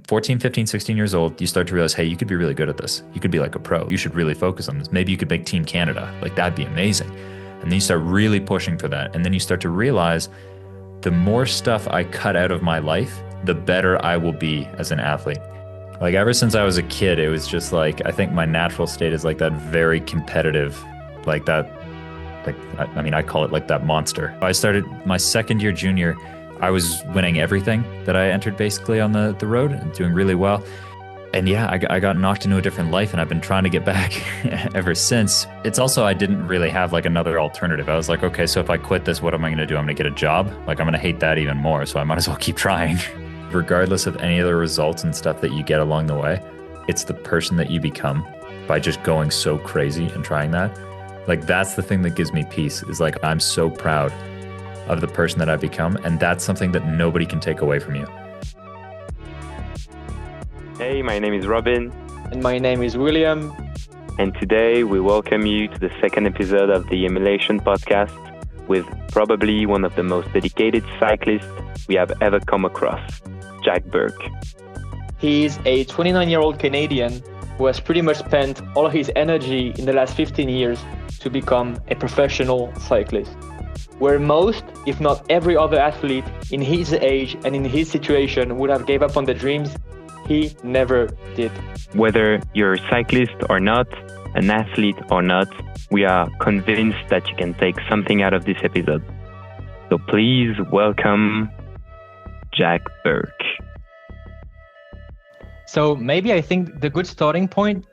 14, 15, 16 years old, you start to realize, hey, you could be really good at this. You could be like a pro. You should really focus on this. Maybe you could make Team Canada. Like, that'd be amazing. And then you start really pushing for that. And then you start to realize the more stuff I cut out of my life, the better I will be as an athlete. Like, ever since I was a kid, it was just like, I think my natural state is like that very competitive, like that, like, I mean, I call it like that monster. I started my second year junior, I was winning everything that I entered basically on the road and doing really well. And yeah, I got knocked into a different life, and I've been trying to get back ever since. It's also, I didn't really have like another alternative. I was like, okay, so if I quit this, what am I going to do? I'm going to get a job. Like, I'm going to hate that even more. So I might as well keep trying. Regardless of any other results and stuff that you get along the way, it's the person that you become by just going so crazy and trying that. Like, that's the thing that gives me peace, is like, I'm so proud of the person that I've become, and that's something that nobody can take away from you. Hey, my name is Robin. And my name is William. And today we welcome you to the second episode of the Emulation podcast with probably one of the most dedicated cyclists we have ever come across, Jack Burke. He's a 29-year-old Canadian who has pretty much spent all of his energy in the last 15 years to become a professional cyclist. Where most, if not every other athlete in his age and in his situation would have gave up on their dreams, he never did. Whether you're a cyclist or not, an athlete or not, we are convinced that you can take something out of this episode. So please welcome Jack Burke. So maybe I think the good starting point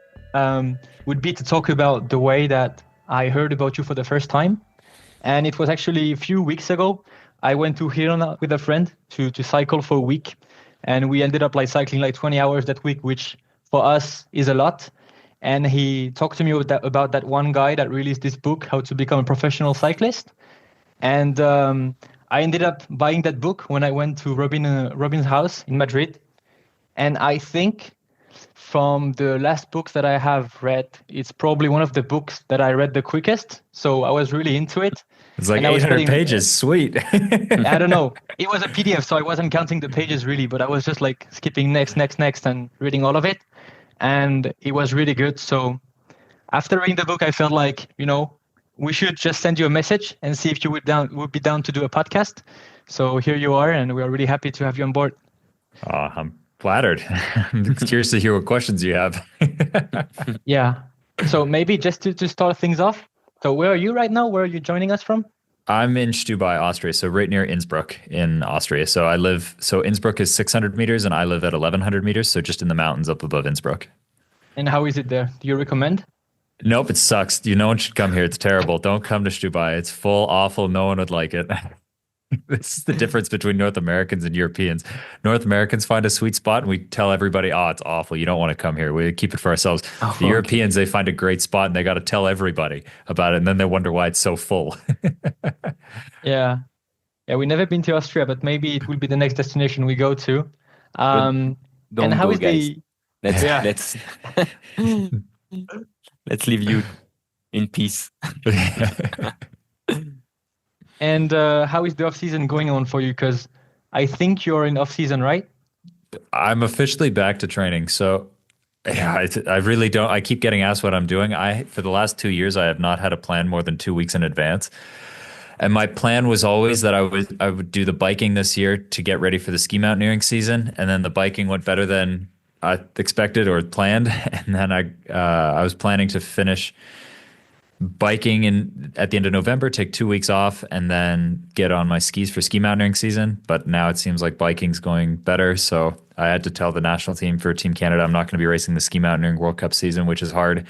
would be to talk about the way that I heard about you for the first time. And it was actually a few weeks ago. I went to Hirona with a friend to cycle for a week. And we ended up like cycling like 20 hours that week, which for us is a lot. And he talked to me about that one guy that released this book, How to Become a Professional Cyclist. And I ended up buying that book when I went to Robin's house in Madrid. And I think from the last books that I have read, it's probably one of the books that I read the quickest. So I was really into it. It's like 800 pages. Sweet. I don't know. It was a PDF, so I wasn't counting the pages really, but I was just like skipping next, and reading all of it. And it was really good. So after reading the book, I felt like, we should just send you a message and see if you would be down to do a podcast. So here you are, and we are really happy to have you on board. I'm flattered. I'm curious to hear what questions you have. Yeah. So maybe just to start things off. So where are you right now? Where are you joining us from? I'm in Stubai, Austria, so right near Innsbruck in Austria. So Innsbruck is 600 meters and I live at 1100 meters, so just in the mountains up above Innsbruck. And how is it there? Do you recommend? Nope, it sucks. No one should come here. It's terrible. Don't come to Stubai. It's full, awful. No one would like it. This is the difference between North Americans and Europeans. North Americans find a sweet spot and we tell everybody, oh, it's awful. You don't want to come here. We keep it for ourselves. Oh, the Europeans, they find a great spot and they got to tell everybody about it. And then they wonder why it's so full. Yeah. Yeah, we've never been to Austria, but maybe it will be the next destination we go to. Don't and how go, is guys. the... Let's leave you in peace. And how is the off-season going on for you? Because I think you're in off-season, right? I'm officially back to training. So yeah, I really don't. I keep getting asked what I'm doing. For the last 2 years, I have not had a plan more than 2 weeks in advance. And my plan was always that I would do the biking this year to get ready for the ski mountaineering season. And then the biking went better than I expected or planned. And then I was planning to finish biking at the end of November, take 2 weeks off, and then get on my skis for ski mountaineering season. But now it seems like biking's going better. So I had to tell the national team for Team Canada I'm not going to be racing the ski mountaineering World Cup season, which is hard.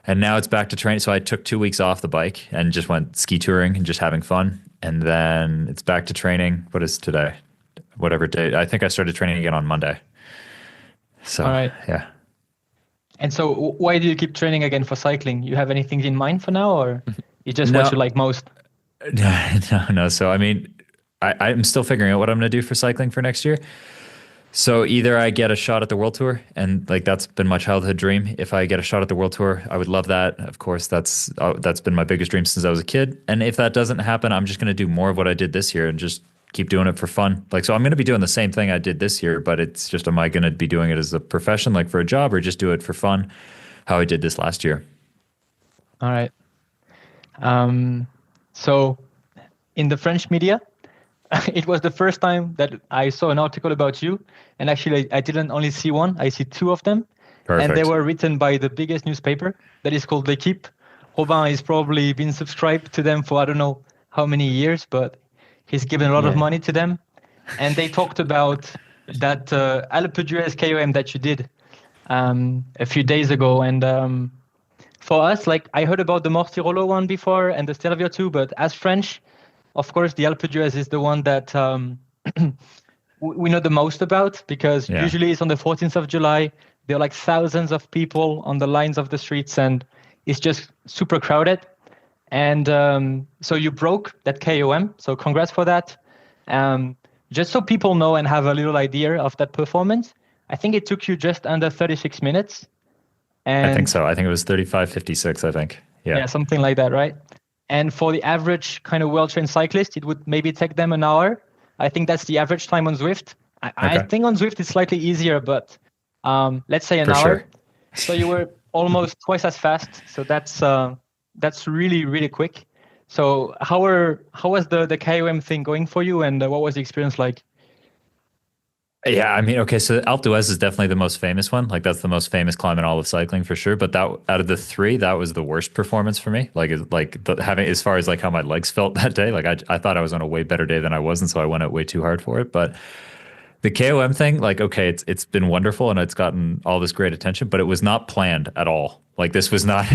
And now it's back to training. So I took 2 weeks off the bike and just went ski touring and just having fun. And then it's back to training. What is today? Whatever day. I think I started training again on Monday. So, all right. Yeah. And so why do you keep training again for cycling? You have anything in mind for now, or it's just what you like most? No. So, I mean, I'm still figuring out what I'm going to do for cycling for next year. So either I get a shot at the World Tour, and like that's been my childhood dream. If I get a shot at the World Tour, I would love that. Of course, that's been my biggest dream since I was a kid. And if that doesn't happen, I'm just going to do more of what I did this year and just keep doing it for fun. Like, so I'm going to be doing the same thing I did this year, but it's just, am I going to be doing it as a profession, like for a job, or just do it for fun, how I did this last year? All right. So in the French media, it was the first time that I saw an article about you. And actually, I didn't only see one, I see two of them. Perfect. And they were written by the biggest newspaper that is called L'Equipe. Robin has probably been subscribed to them for I don't know how many years, but he's given a lot of money to them. And they talked about that Alpe d'Huez KOM that you did a few days ago. And for us, like I heard about the Mortirolo one before and the Stelvio too, but as French, of course, the Alpe d'Huez is the one that we know the most about, because usually it's on the 14th of July. There are like thousands of people on the lines of the streets, and it's just super crowded. And so you broke that KOM. So congrats for that. Just so people know and have a little idea of that performance, I think it took you just under 36 minutes. And I think so. I think it was 35:56, I think. Yeah, something like that, right? And for the average kind of well-trained cyclist, it would maybe take them an hour. I think that's the average time on Zwift. I think on Zwift it's slightly easier, but let's say an hour. Sure. So you were almost twice as fast. So that's really, really quick. So how was the KOM thing going for you, and what was the experience like? Yeah, I mean, okay, so Alpe d'Huez is definitely the most famous one. Like that's the most famous climb in all of cycling for sure. But that out of the three, that was the worst performance for me. Having as far as like how my legs felt that day. Like I thought I was on a way better day than I was, and so I went out way too hard for it. But the KOM thing, like, okay, it's been wonderful and it's gotten all this great attention, but it was not planned at all. Like this was not.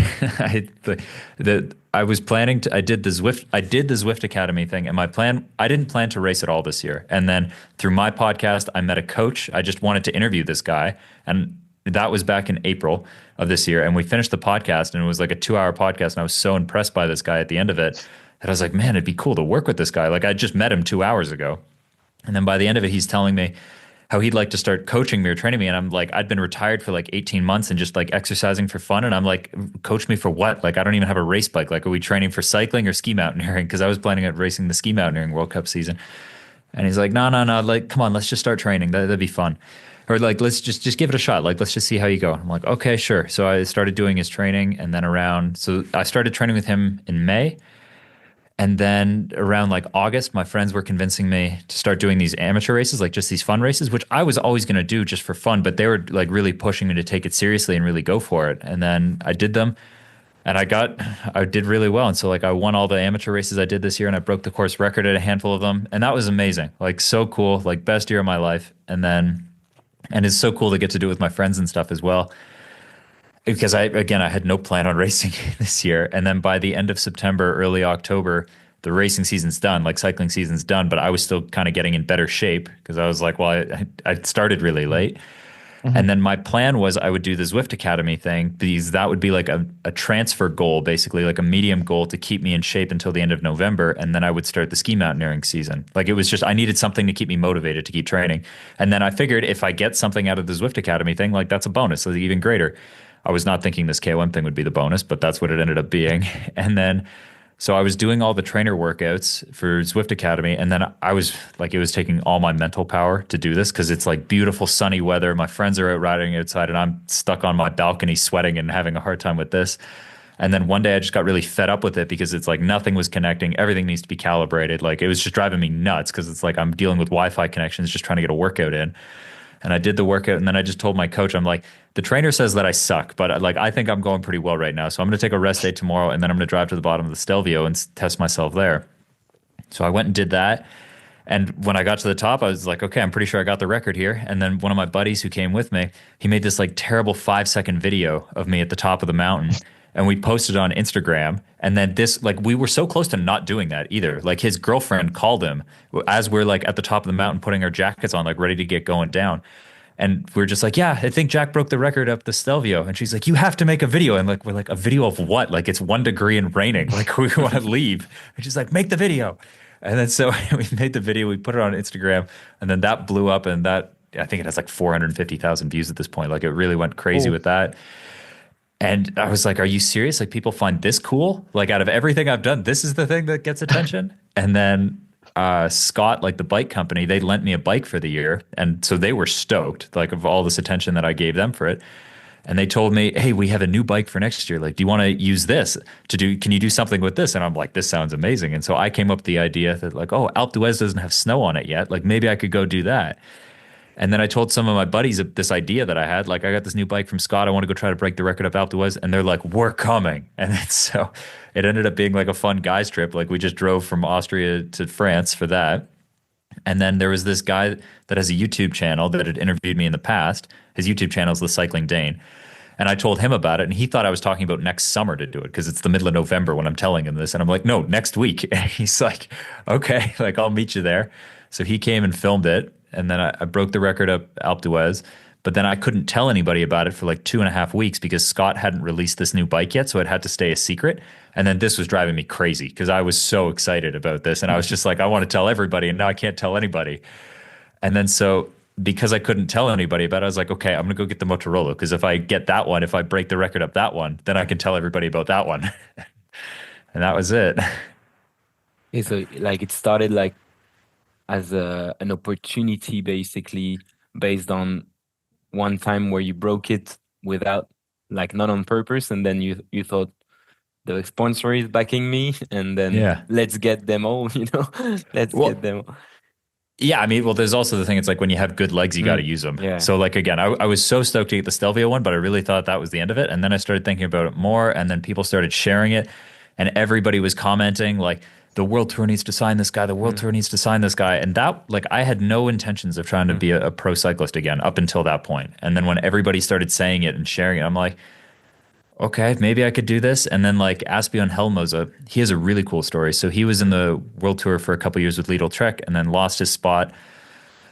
I was planning to. I did the Zwift Academy thing, and my plan. I didn't plan to race at all this year. And then through my podcast, I met a coach. I just wanted to interview this guy, and that was back in April of this year. And we finished the podcast, and it was like a 2-hour podcast, and I was so impressed by this guy at the end of it that I was like, man, it'd be cool to work with this guy. Like I just met him 2 hours ago, and then by the end of it, he's telling me how he'd like to start coaching me or training me. And I'm like, I'd been retired for like 18 months and just like exercising for fun. And I'm like, coach me for what? Like, I don't even have a race bike. Like, are we training for cycling or ski mountaineering? Because I was planning on racing the ski mountaineering World Cup season. And he's like, no. Like, come on, let's just start training. That'd be fun. Or like, let's just give it a shot. Like, let's just see how you go. And I'm like, okay, sure. So I started doing his training. And then so I started training with him in May. And then around like August, my friends were convincing me to start doing these amateur races, like just these fun races, which I was always going to do just for fun, but they were like really pushing me to take it seriously and really go for it. And then I did them, and I did really well. And so like I won all the amateur races I did this year, and I broke the course record at a handful of them. And that was amazing. Like so cool, like best year of my life. And it's so cool to get to do it with my friends and stuff as well. Because I had no plan on racing this year. And then by the end of September, early October, the racing season's done, like cycling season's done, but I was still kind of getting in better shape because I was like, well, I started really late. Mm-hmm. And then my plan was I would do the Zwift Academy thing, because that would be like a transfer goal, basically like a medium goal to keep me in shape until the end of November. And then I would start the ski mountaineering season. Like it was just, I needed something to keep me motivated to keep training. And then I figured if I get something out of the Zwift Academy thing, like that's a bonus, so even greater. I was not thinking this KOM thing would be the bonus, but that's what it ended up being. And then, so I was doing all the trainer workouts for Zwift Academy. And then I was like, it was taking all my mental power to do this because it's like beautiful sunny weather. My friends are out riding outside and I'm stuck on my balcony sweating and having a hard time with this. And then one day I just got really fed up with it because it's like nothing was connecting. Everything needs to be calibrated. Like it was just driving me nuts because it's like I'm dealing with Wi-Fi connections, just trying to get a workout in. And I did the workout, and then I just told my coach, I'm like, the trainer says that I suck, but like I think I'm going pretty well right now. So I'm going to take a rest day tomorrow, and then I'm going to drive to the bottom of the Stelvio and test myself there. So I went and did that. And when I got to the top, I was like, okay, I'm pretty sure I got the record here. And then one of my buddies who came with me, he made this like terrible 5-second video of me at the top of the mountain. And we posted it on Instagram. And then we were so close to not doing that either. Like his girlfriend called him as we're like at the top of the mountain, putting our jackets on, like ready to get going down. And we're just like, yeah, I think Jack broke the record up the Stelvio. And she's like, you have to make a video. And like, we're like, a video of what? Like it's 1 degree and raining. Like we want to leave. And she's like, make the video. And then so we made the video, we put it on Instagram, and then that blew up. And that, I think it has like 450,000 views at this point. Like it really went crazy with that. And I was like, are you serious? Like people find this cool? Like out of everything I've done, this is the thing that gets attention? And then Scott, like the bike company, they lent me a bike for the year. And so they were stoked, like of all this attention that I gave them for it. And they told me, hey, we have a new bike for next year. Like, do you want to use this can you do something with this? And I'm like, this sounds amazing. And so I came up with the idea that like, oh, Alpe d'Huez doesn't have snow on it yet. Like maybe I could go do that. And then I told some of my buddies of this idea that I had. Like, I got this new bike from Scott. I want to go try to break the record of Alpe d'Huez. And they're like, we're coming. And then, so it ended up being like a fun guys trip. Like we just drove from Austria to France for that. And then there was this guy that has a YouTube channel that had interviewed me in the past. His YouTube channel is The Cycling Dane. And I told him about it, and he thought I was talking about next summer to do it because it's the middle of November when I'm telling him this. And I'm like, no, next week. And he's like, okay, like I'll meet you there. So he came and filmed it. And then I broke the record up Alpe d'Huez. But then I couldn't tell anybody about it for like 2.5 weeks because Scott hadn't released this new bike yet. So it had to stay a secret. And then this was driving me crazy because I was so excited about this. And I was just like, I want to tell everybody. And now I can't tell anybody. And then so because I couldn't tell anybody about it, I was like, okay, I'm going to go get the Motorola. Because if I get that one, if I break the record up that one, then I can tell everybody about that one. And that was it. Okay, so like it started like as an opportunity basically based on one time where you broke it without like not on purpose, and then you thought the sponsor is backing me, and then Yeah. let's get them all, let's get them all. Yeah, I mean, well, there's also the thing. It's like when you have good legs, you got to use them. Yeah. So, like again, I was so stoked to get the Stelvio one, but I really thought that was the end of it. And then I started thinking about it more, and then people started sharing it, and everybody was commenting like, "The World Tour needs to sign this guy. The World Tour needs to sign this guy." And that, like, I had no intentions of trying to be a pro cyclist again up until that point. And then when everybody started saying it and sharing it, I'm like, okay, maybe I could do this. And then like Asbjørn Helmoza, he has a really cool story. So he was in the World Tour for a couple of years with Lidl Trek and then lost his spot,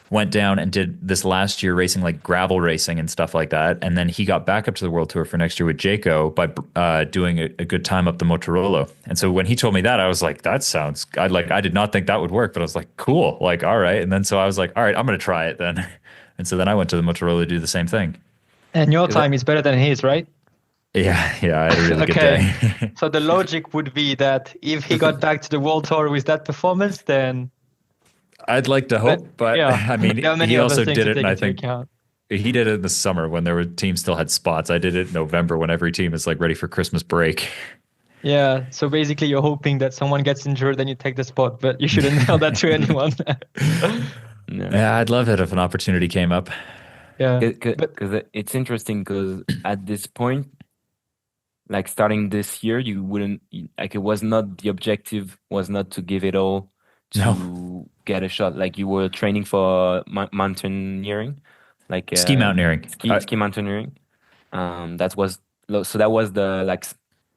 went down and did this last year racing like gravel racing and stuff like that. And then he got back up to the World Tour for next year with Jayco by doing a good time up the Motorola. And so when he told me that, I was like, that sounds, I did not think that would work, but I was like, cool, like, all right. And then so I was like, all right, I'm going to try it then. And so then I went to the Motorola to do the same thing. And your time is better than his, right? Yeah, I had a really good day. So the logic would be that if he got back to the World Tour with that performance, then I'd like to hope, but yeah, I mean, he also did it, and I think account. he did it in the summer when there were teams still had spots. I did it in November when every team is like ready for Christmas break. Yeah, so basically you're hoping that someone gets injured, then you take the spot, but you shouldn't tell that to anyone. No. Yeah, I'd love it if an opportunity came up. Yeah, Because it's interesting because at this point, like starting this year, you wouldn't like it was not the objective was not to give it all to get a shot. Like you were training for mountaineering, like Ski mountaineering. ski mountaineering. That was the like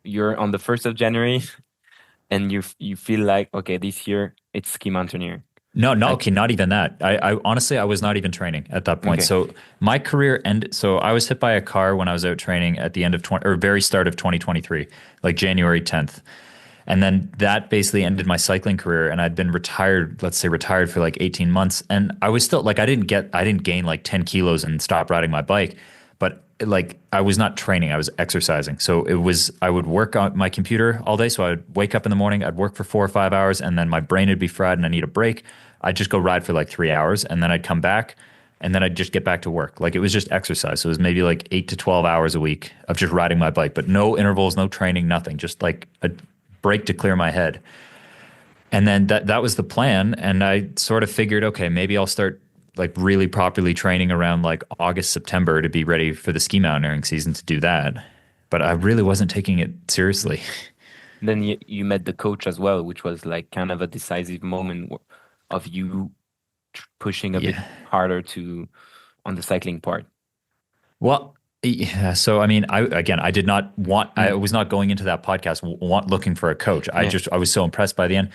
you're on the 1st of January, and you feel like okay, this year it's ski mountaineering. No, okay, not even that. I honestly, I was not even training at that point. Okay. So my career ended. So I was hit by a car when I was out training at the end of very start of 2023, like January 10th. And then that basically ended my cycling career. And I'd been retired, let's say retired for like 18 months. And I was still like, I didn't gain like 10 kilos and stop riding my bike. But like I was not training, I was exercising. So I would work on my computer all day. So I would wake up in the morning, I'd work for 4 or 5 hours, and then my brain would be fried and I need a break. I'd just go ride for like 3 hours, and then I'd come back, and then I'd just get back to work. Like it was just exercise. So it was maybe like 8 to 12 hours a week of just riding my bike, but no intervals, no training, nothing, just like a break to clear my head. And then that was the plan. And I sort of figured, okay, maybe I'll start like really properly training around like August, September to be ready for the ski mountaineering season to do that. But I really wasn't taking it seriously. Then you met the coach as well, which was like kind of a decisive moment of you pushing a bit harder on the cycling part. Well, yeah. So, I mean, I did not want, I was not going into that podcast looking for a coach. I was so impressed by the end.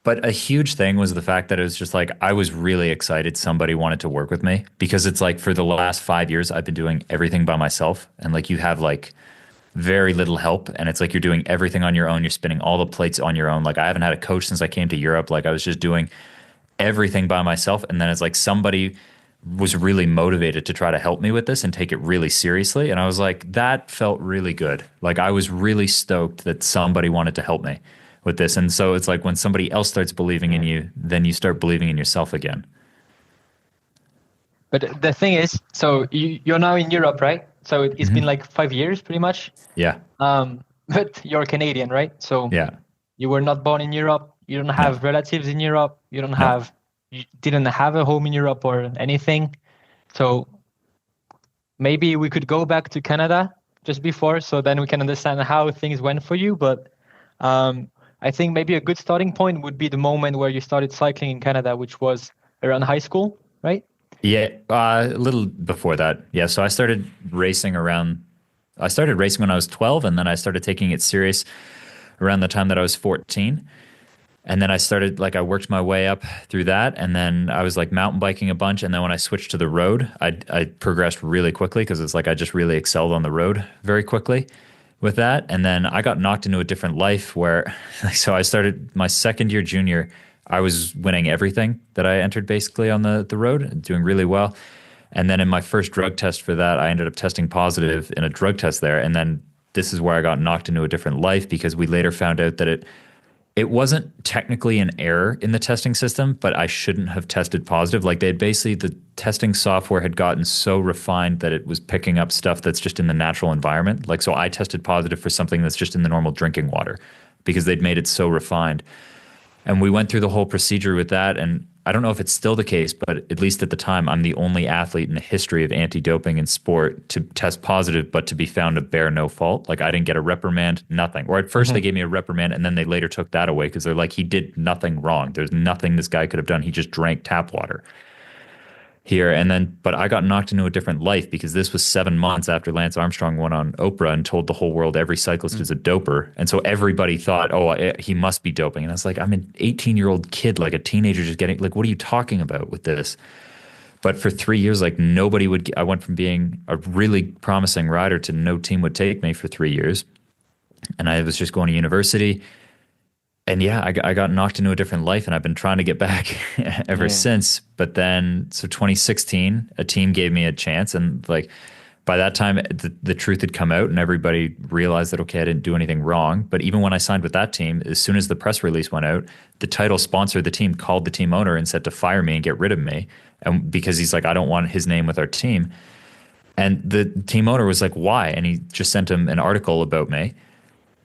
But a huge thing was the fact that it was just like, I was really excited somebody wanted to work with me, because it's like for the last 5 years, I've been doing everything by myself. And like you have like very little help, and it's like you're doing everything on your own. You're spinning all the plates on your own. Like I haven't had a coach since I came to Europe. Like I was just doing everything by myself. And then it's like somebody was really motivated to try to help me with this and take it really seriously. And I was like, that felt really good. Like I was really stoked that somebody wanted to help me. with this. And so it's like when somebody else starts believing in you, then you start believing in yourself again. But the thing is, so you're now in Europe, right? So it's been like 5 years pretty much. Yeah. But you're Canadian, right? So Yeah. you were not born in Europe. You don't have relatives in Europe. You didn't have a home in Europe or anything. So maybe we could go back to Canada just before, so then we can understand how things went for you. But I think maybe a good starting point would be the moment where you started cycling in Canada, which was around high school, right? Yeah, a little before that. Yeah, so I started racing when I was 12, and then I started taking it serious around the time that I was 14. And then I worked my way up through that, and then I was like mountain biking a bunch. And then when I switched to the road, I progressed really quickly because it's like I just really excelled on the road very quickly with that. And then I got knocked into a different life where, so I started my second year junior, I was winning everything that I entered basically on the road, doing really well. And then in my first drug test for that, I ended up testing positive in a drug test there. And then this is where I got knocked into a different life because we later found out that it wasn't technically an error in the testing system, but I shouldn't have tested positive. Like the testing software had gotten so refined that it was picking up stuff that's just in the natural environment. Like, so I tested positive for something that's just in the normal drinking water because they'd made it so refined. And we went through the whole procedure with that. And I don't know if it's still the case, but at least at the time, I'm the only athlete in the history of anti-doping in sport to test positive, but to be found to bear no fault. Like I didn't get a reprimand, nothing. Or at first they gave me a reprimand and then they later took that away because they're like, he did nothing wrong. There's nothing this guy could have done. He just drank tap water here. And then, but I got knocked into a different life because this was 7 months after Lance Armstrong went on Oprah and told the whole world every cyclist is a doper. And so everybody thought, he must be doping. And I was like, I'm an 18-year-old kid, like a teenager just getting, like, what are you talking about with this? But for 3 years, like I went from being a really promising rider to no team would take me for 3 years. And I was just going to university. And yeah, I got knocked into a different life and I've been trying to get back ever since. But then, so 2016, a team gave me a chance. And like by that time, the truth had come out and everybody realized that, okay, I didn't do anything wrong. But even when I signed with that team, as soon as the press release went out, the title sponsor of the team called the team owner and said to fire me and get rid of me. And because he's like, I don't want his name with our team. And the team owner was like, why? And he just sent him an article about me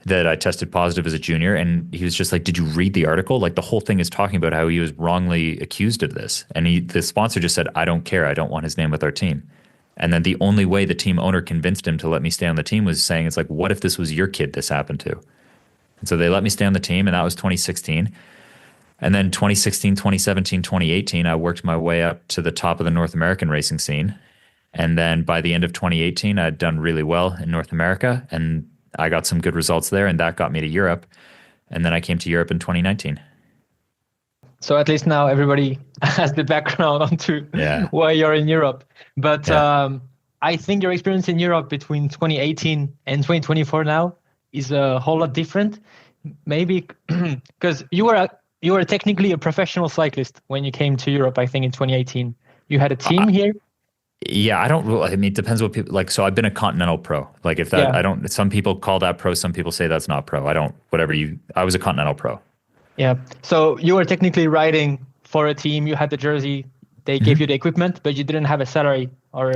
that I tested positive as a junior. And he was just like, did you read the article? Like the whole thing is talking about how he was wrongly accused of this. And the sponsor just said, I don't care. I don't want his name with our team. And then the only way the team owner convinced him to let me stay on the team was saying, it's like, what if this was your kid this happened to? And so they let me stay on the team, and that was 2016. And then 2016, 2017, 2018, I worked my way up to the top of the North American racing scene. And then by the end of 2018, I'd done really well in North America, and I got some good results there, and that got me to Europe. And then I came to Europe in 2019. So at least now everybody has the background onto why you're in Europe. But I think your experience in Europe between 2018 and 2024 now is a whole lot different. Maybe because you were technically a professional cyclist when you came to Europe, I think in 2018. You had a team here. Yeah, I mean, it depends what people like. So I've been a continental pro. Like if that, some people call that pro. Some people say that's not pro. I was a continental pro. Yeah. So you were technically riding for a team. You had the jersey. They gave you the equipment, but you didn't have a salary or.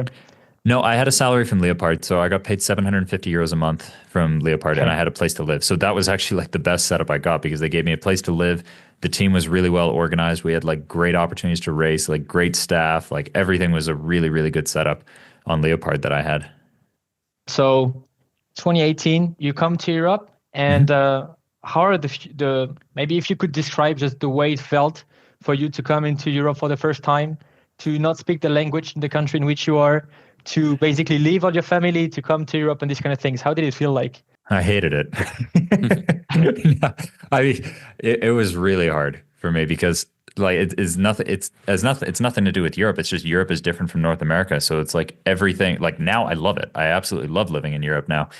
No, I had a salary from Leopard. So I got paid 750 euros a month from Leopard, and I had a place to live. So that was actually like the best setup I got because they gave me a place to live. The team was really well organized. We had like great opportunities to race, like great staff, like everything was a really, really good setup on Leopard that I had. So 2018, you come to Europe, and how are the maybe if you could describe just the way it felt for you to come into Europe for the first time, to not speak the language in the country in which you are, to basically leave all your family to come to Europe and these kind of things. How did it feel like? I hated it. No, I mean, it was really hard for me because like it's nothing to do with Europe. It's just Europe is different from North America. So it's like everything, like now I love it. I absolutely love living in Europe now,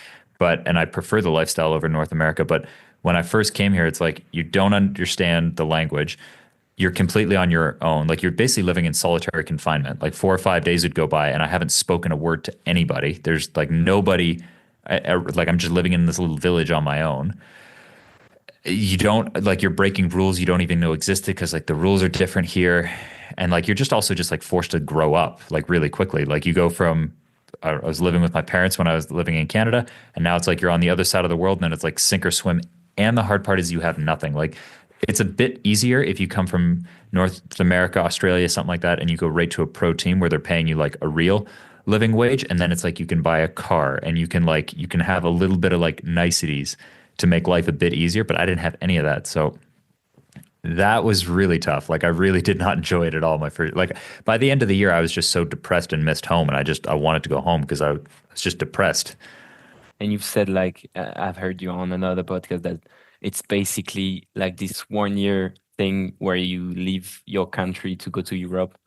and I prefer the lifestyle over North America. But when I first came here, it's like you don't understand the language. You're completely on your own. Like you're basically living in solitary confinement. Like 4 or 5 days would go by and I haven't spoken a word to anybody. There's like nobody, like I'm just living in this little village on my own. you don't like you're breaking rules you don't even know existed because like the rules are different here, and like you're just also just like forced to grow up like really quickly. Like you go from I was living with my parents when I was living in Canada, and now it's like you're on the other side of the world, and then it's like sink or swim. And the hard part is you have nothing. Like it's a bit easier if you come from North America, Australia, something like that, and you go right to a pro team where they're paying you like a real living wage, and then it's like you can buy a car and you can have a little bit of like niceties to make life a bit easier. But I didn't have any of that, so that was really tough. Like I really did not enjoy it at all. My first, like by the end of the year, I was just so depressed and missed home, and I wanted to go home because I was just depressed. And you've said like I've heard you on another podcast that it's basically like this 1 year thing where you leave your country to go to Europe.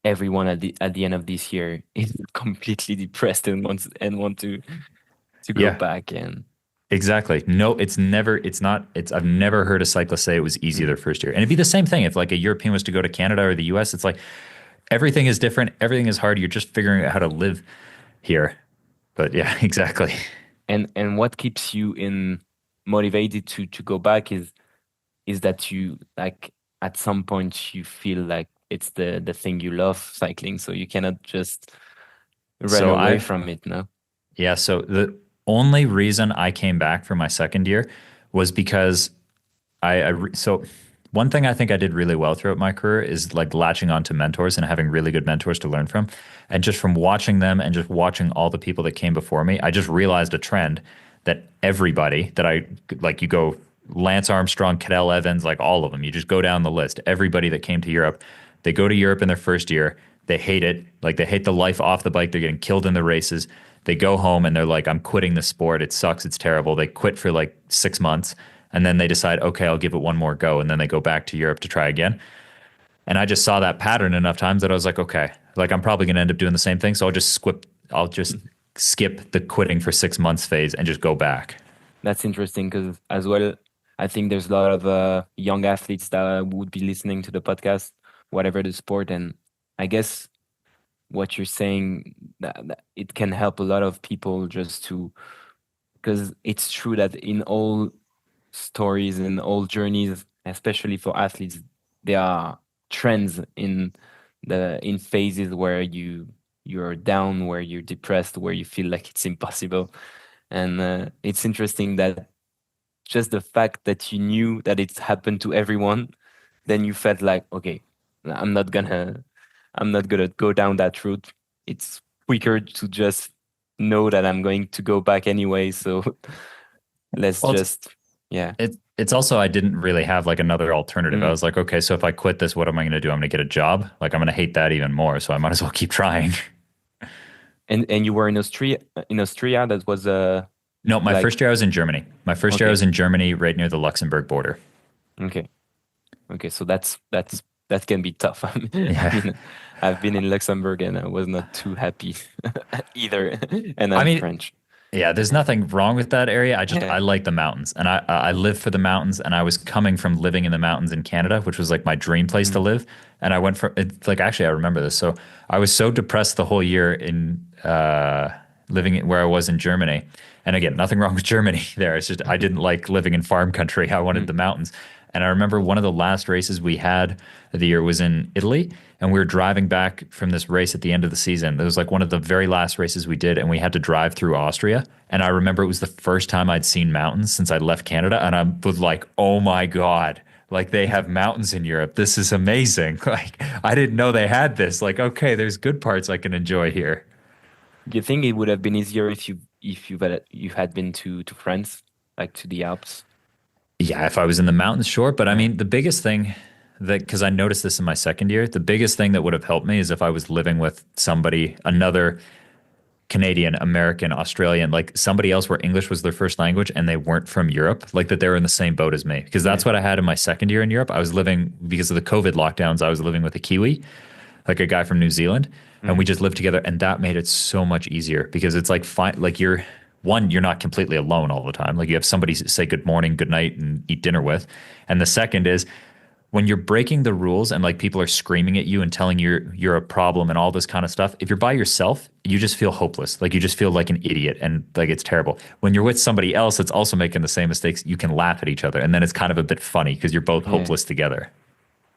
Everyone at the end of this year is completely depressed and want to go Yeah, back. And exactly. No, I've never heard a cyclist say it was easy their first year. And it'd be the same thing if like a European was to go to Canada or the US. It's like everything is different, everything is hard. You're just figuring out how to live here. But yeah, exactly. and what keeps you in motivated to go back is that you like at some point you feel like it's the thing you love, cycling, so you cannot just run So away I from it, no? Yeah, so the only reason I came back for my second year was because so one thing I think I did really well throughout my career is like latching on to mentors and having really good mentors to learn from. And just from watching them and just watching all the people that came before me, I just realized a trend that everybody that I like, you go Lance Armstrong, Cadell Evans, like all of them, you just go down the list. Everybody that came to Europe, they go to Europe in their first year, they hate it. Like they hate the life off the bike. They're getting killed in the races. They go home and they're like, I'm quitting the sport. It sucks. It's terrible. They quit for like 6 months and then they decide, okay, I'll give it one more go. And then they go back to Europe to try again. And I just saw that pattern enough times that I was like, okay, like I'm probably going to end up doing the same thing. So I'll just skip the quitting for 6 months phase and just go back. That's interesting because as well, I think there's a lot of young athletes that would be listening to the podcast, whatever the sport. And I guess what you're saying, that it can help a lot of people just to, because it's true that in all stories and all journeys, especially for athletes, there are trends in phases where you're down, where you're depressed, where you feel like it's impossible. And it's interesting that just the fact that you knew that it's happened to everyone, then you felt like, okay, I'm not gonna go down that route. It's quicker to just know that I'm going to go back anyway. So let's Well, just, yeah. it's also I didn't really have like another alternative. I Mm. was like, okay, so if I quit this, what am I going to do? I'm going to get a job. Like I'm going to hate that even more. So I might as well keep trying. And you were in Austria. In Austria, that was No, my like, first year I was in Germany. My first year I okay, was in Germany, right near the Luxembourg border. okay, okay. So that can be tough. Yeah. I've been in Luxembourg and I was not too happy either. And I I'm mean, French. yeah, there's nothing wrong with that area. Yeah. I like the mountains, and I live for the mountains. And I was coming from living in the mountains in Canada, which was like my dream place to Mm. live. And I went from it's like actually I remember this. So I was so depressed the whole year in where I was in Germany. And again, nothing wrong with Germany there. It's just I didn't like living in farm country. I wanted Mm. the mountains. And I remember one of the last races we had of the year was in Italy, and we were driving back from this race at the end of the season. It was like one of the very last races we did, and we had to drive through Austria. And I remember it was the first time I'd seen mountains since I left Canada, and I was like, "Oh my God, like they have mountains in Europe. This is amazing." Like I didn't know they had this. Like, okay, there's good parts I can enjoy here. Do you think it would have been easier if you had been to France, like to the Alps? Yeah, if I was in the mountains, sure. But I Yeah. mean, the biggest thing because I noticed this in my second year, the biggest thing that would have helped me is if I was living with somebody, another Canadian, American, Australian, like somebody else where English was their first language and they weren't from Europe, like that they were in the same boat as me. Because Yeah. that's what I had in my second year in Europe. I was living, because of the COVID lockdowns, I was living with a Kiwi, like a guy from New Zealand, and we Mm. just lived together. And that made it so much easier because it's like fine, like you're not completely alone all the time. Like you have somebody say good morning, good night, and eat dinner with. And the second is when you're breaking the rules and like people are screaming at you and telling you you're a problem and all this kind of stuff, if you're by yourself, you just feel hopeless. Like you just feel like an idiot and like it's terrible. When you're with somebody else that's also making the same mistakes, you can laugh at each other. And then it's kind of a bit funny because you're both hopeless together.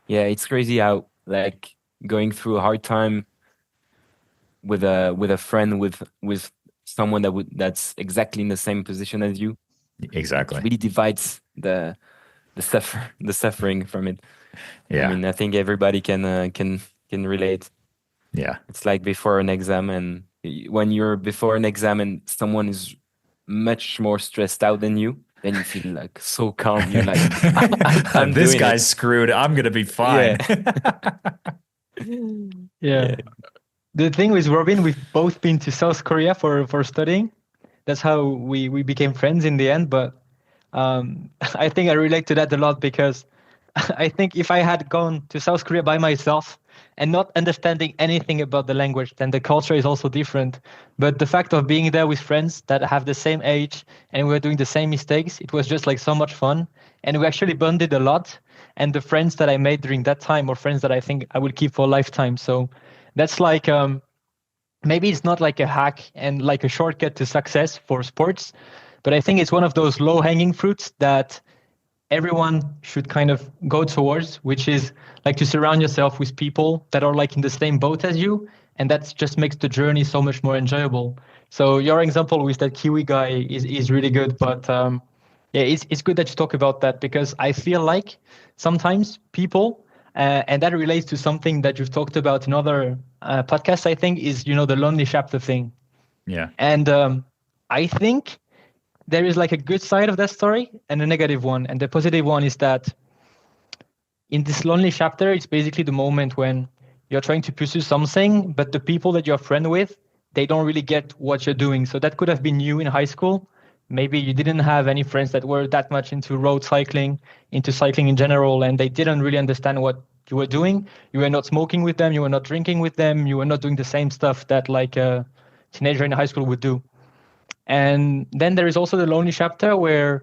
Yeah, it's crazy how like going through a hard time with a friend with someone that's exactly in the same position as you. Exactly. It really divides the suffering from it. Yeah. I mean, I think everybody can relate. Yeah. It's like before an exam, and when you're before an exam and someone is much more stressed out than you, then you feel like so calm. You're like, I'm this doing guy's screwed. I'm gonna be fine. Yeah. The thing with Robin, we've both been to South Korea for studying. That's how we became friends in the end. But I think I relate to that a lot because I think if I had gone to South Korea by myself and not understanding anything about the language, then the culture is also different. But the fact of being there with friends that have the same age and we're doing the same mistakes, it was just like so much fun. And we actually bonded a lot. And the friends that I made during that time are friends that I think I will keep for a lifetime. So that's like, maybe it's not like a hack and like a shortcut to success for sports, but I think it's one of those low-hanging fruits that everyone should kind of go towards, which is like to surround yourself with people that are like in the same boat as you, and that just makes the journey so much more enjoyable. So your example with that Kiwi guy is really good, but yeah, it's good that you talk about that because I feel like sometimes people, and that relates to something that you've talked about in other podcasts, I think, is, the lonely chapter thing. Yeah. And I think there is like a good side of that story and a negative one. And the positive one is that in this lonely chapter, it's basically the moment when you're trying to pursue something, but the people that you're friend with, they don't really get what you're doing. So that could have been you in high school. Maybe you didn't have any friends that were that much into road cycling, into cycling in general, and they didn't really understand what you were doing. You were not smoking with them. You were not drinking with them. You were not doing the same stuff that like a teenager in high school would do. And then there is also the lonely chapter where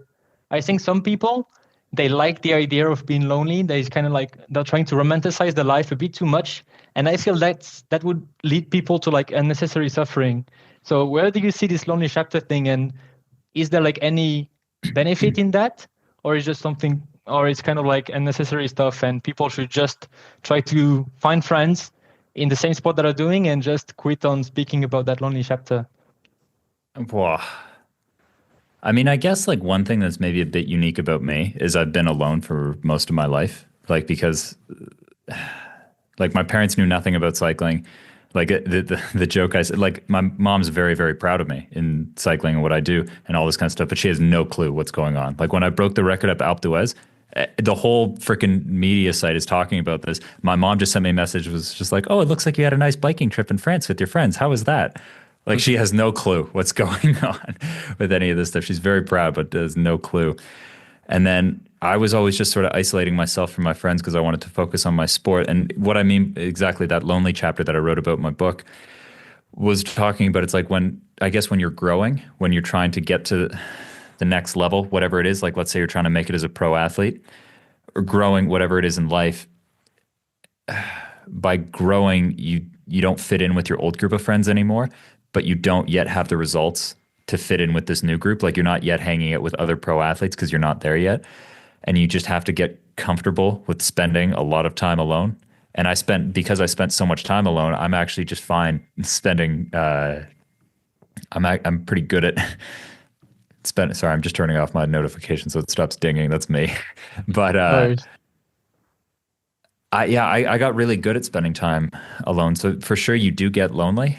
I think some people, they like the idea of being lonely. There's kind of like, they're trying to romanticize the life a bit too much. And I feel that would lead people to like unnecessary suffering. So where do you see this lonely chapter thing? And is there like any benefit in that? Or is just something, or it's kind of like unnecessary stuff and people should just try to find friends in the same spot that are doing and just quit on speaking about that lonely chapter? Wow. I mean, I guess like one thing that's maybe a bit unique about me is I've been alone for most of my life. Like because like my parents knew nothing about cycling. Like the joke I said, like my mom's very, very proud of me in cycling and what I do and all this kind of stuff, but she has no clue what's going on. Like when I broke the record up Alpe d'Huez, the whole freaking media site is talking about this. My mom just sent me a message, was just like, "Oh, it looks like you had a nice biking trip in France with your friends. How was that?" Like she has no clue what's going on with any of this stuff. She's very proud, but has no clue. And then I was always just sort of isolating myself from my friends because I wanted to focus on my sport. And what I mean exactly, that lonely chapter that I wrote about in my book was talking about, it's like when you're growing, when you're trying to get to the next level, whatever it is, like let's say you're trying to make it as a pro athlete or growing, whatever it is in life, by growing, you don't fit in with your old group of friends anymore, but you don't yet have the results to fit in with this new group. Like you're not yet hanging out with other pro athletes because you're not there yet. And you just have to get comfortable with spending a lot of time alone. And because I spent so much time alone, I'm actually just fine spending, I'm pretty good at sorry, I'm just turning off my notification so it stops dinging. That's me. But Right. I got really good at spending time alone. So for sure you do get lonely,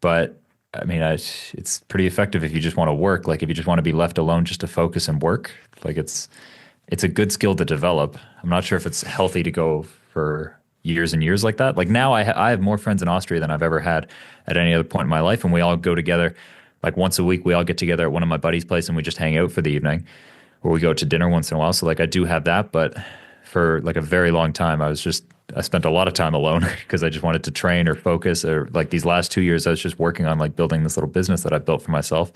but I mean, it's pretty effective if you just want to work. Like if you just want to be left alone just to focus and work, like it's a good skill to develop. I'm not sure if it's healthy to go for years and years like that. Like now I have more friends in Austria than I've ever had at any other point in my life. And we all go together like once a week. We all get together at one of my buddies' place and we just hang out for the evening, or we go to dinner once in a while. So like I do have that, but for like a very long time, I spent a lot of time alone because I just wanted to train or focus, or like these last 2 years, I was just working on like building this little business that I built for myself.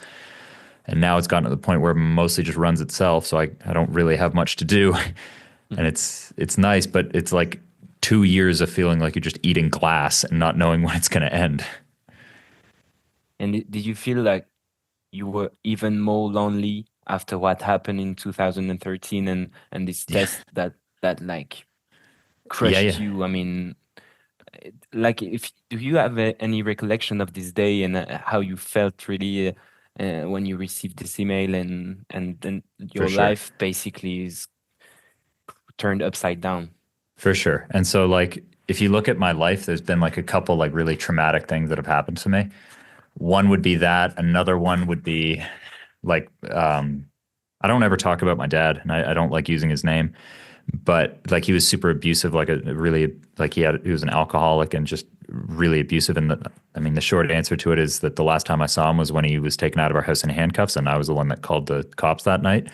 And now it's gotten to the point where it mostly just runs itself. So I don't really have much to do. And it's nice, but it's like 2 years of feeling like you're just eating glass and not knowing when it's going to end. And did you feel like you were even more lonely after what happened in 2013 and this Yeah. test that like Yeah, crushed yeah. you? I mean, like, if do you have any recollection of this day and how you felt really when you received this email and then For your sure. life basically is turned upside down? For sure. And so like if you look at my life, there's been like a couple like really traumatic things that have happened to me. One would be that. Another one would be like I don't ever talk about my dad, and I don't like using his name, but like he was super abusive, like a really like he was an alcoholic and just really abusive. And I mean, the short answer to it is that the last time I saw him was when he was taken out of our house in handcuffs, and I was the one that called the cops that night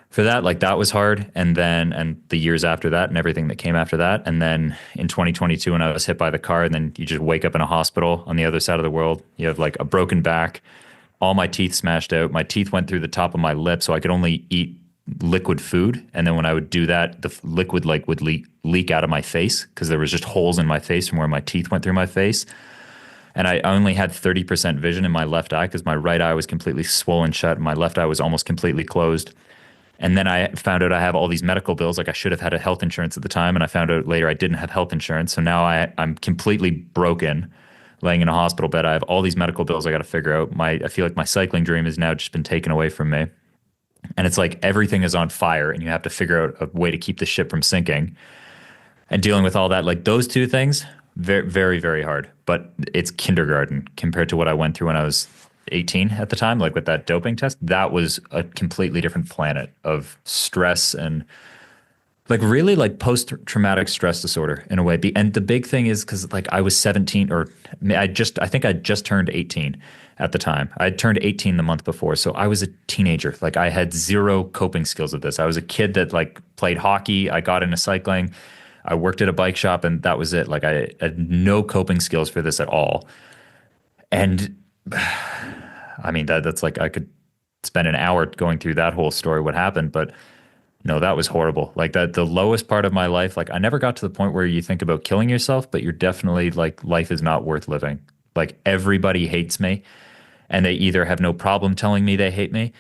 for that. Like that was hard. And then and the years after that and everything that came after that. And then in 2022, when I was hit by the car, and then you just wake up in a hospital on the other side of the world, you have like a broken back, all my teeth smashed out. My teeth went through the top of my lip, so I could only eat liquid food. And then when I would do that, the liquid like would leak out of my face because there was just holes in my face from where my teeth went through my face. And I only had 30% vision in my left eye because my right eye was completely swollen shut and my left eye was almost completely closed. And then I found out I have all these medical bills. Like I should have had a health insurance at the time. And I found out later I didn't have health insurance. So now I'm completely broken, laying in a hospital bed. I have all these medical bills I got to figure out. I feel like my cycling dream has now just been taken away from me. And it's like everything is on fire and you have to figure out a way to keep the ship from sinking. And dealing with all that, like those two things, very, very, very hard. But it's kindergarten compared to what I went through when I was 18 at the time, like with that doping test. That was a completely different planet of stress and like really like post-traumatic stress disorder in a way. And the big thing is because like I was 17 or I think I just turned 18 at the time. I had turned 18 the month before. So I was a teenager. Like I had zero coping skills with this. I was a kid that like played hockey. I got into cycling. I worked at a bike shop and that was it. Like I had no coping skills for this at all. And I mean, that's like I could spend an hour going through that whole story, what happened, but no, that was horrible. Like that, the lowest part of my life, like I never got to the point where you think about killing yourself, but you're definitely like, life is not worth living. Like everybody hates me and they either have no problem telling me they hate me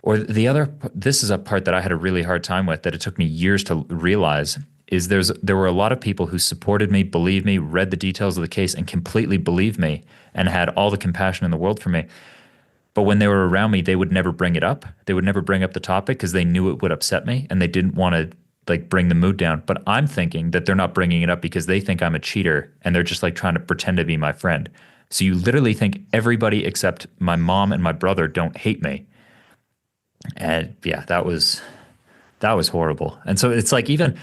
or this is a part that I had a really hard time with that it took me years to realize is there were a lot of people who supported me, believed me, read the details of the case and completely believed me and had all the compassion in the world for me. But when they were around me, they would never bring it up. They would never bring up the topic because they knew it would upset me and they didn't want to like bring the mood down. But I'm thinking that they're not bringing it up because they think I'm a cheater and they're just like trying to pretend to be my friend. So you literally think everybody except my mom and my brother don't hate me. And yeah, that was horrible. And so it's like even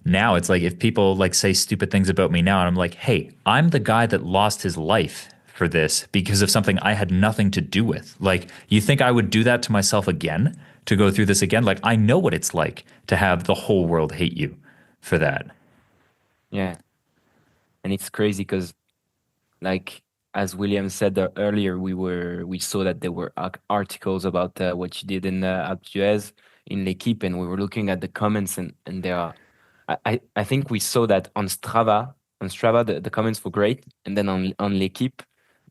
now it's like if people like say stupid things about me now and I'm like, "Hey, I'm the guy that lost his life for this because of something I had nothing to do with." Like, you think I would do that to myself again to go through this again? Like, I know what it's like to have the whole world hate you for that. Yeah, and it's crazy because, like, as William said earlier, we saw that there were articles about what you did in Alpe d'Huez in L'Equipe, and we were looking at the comments, and there are, I think we saw that on Strava. On Strava, the comments were great, and then on L'Equipe,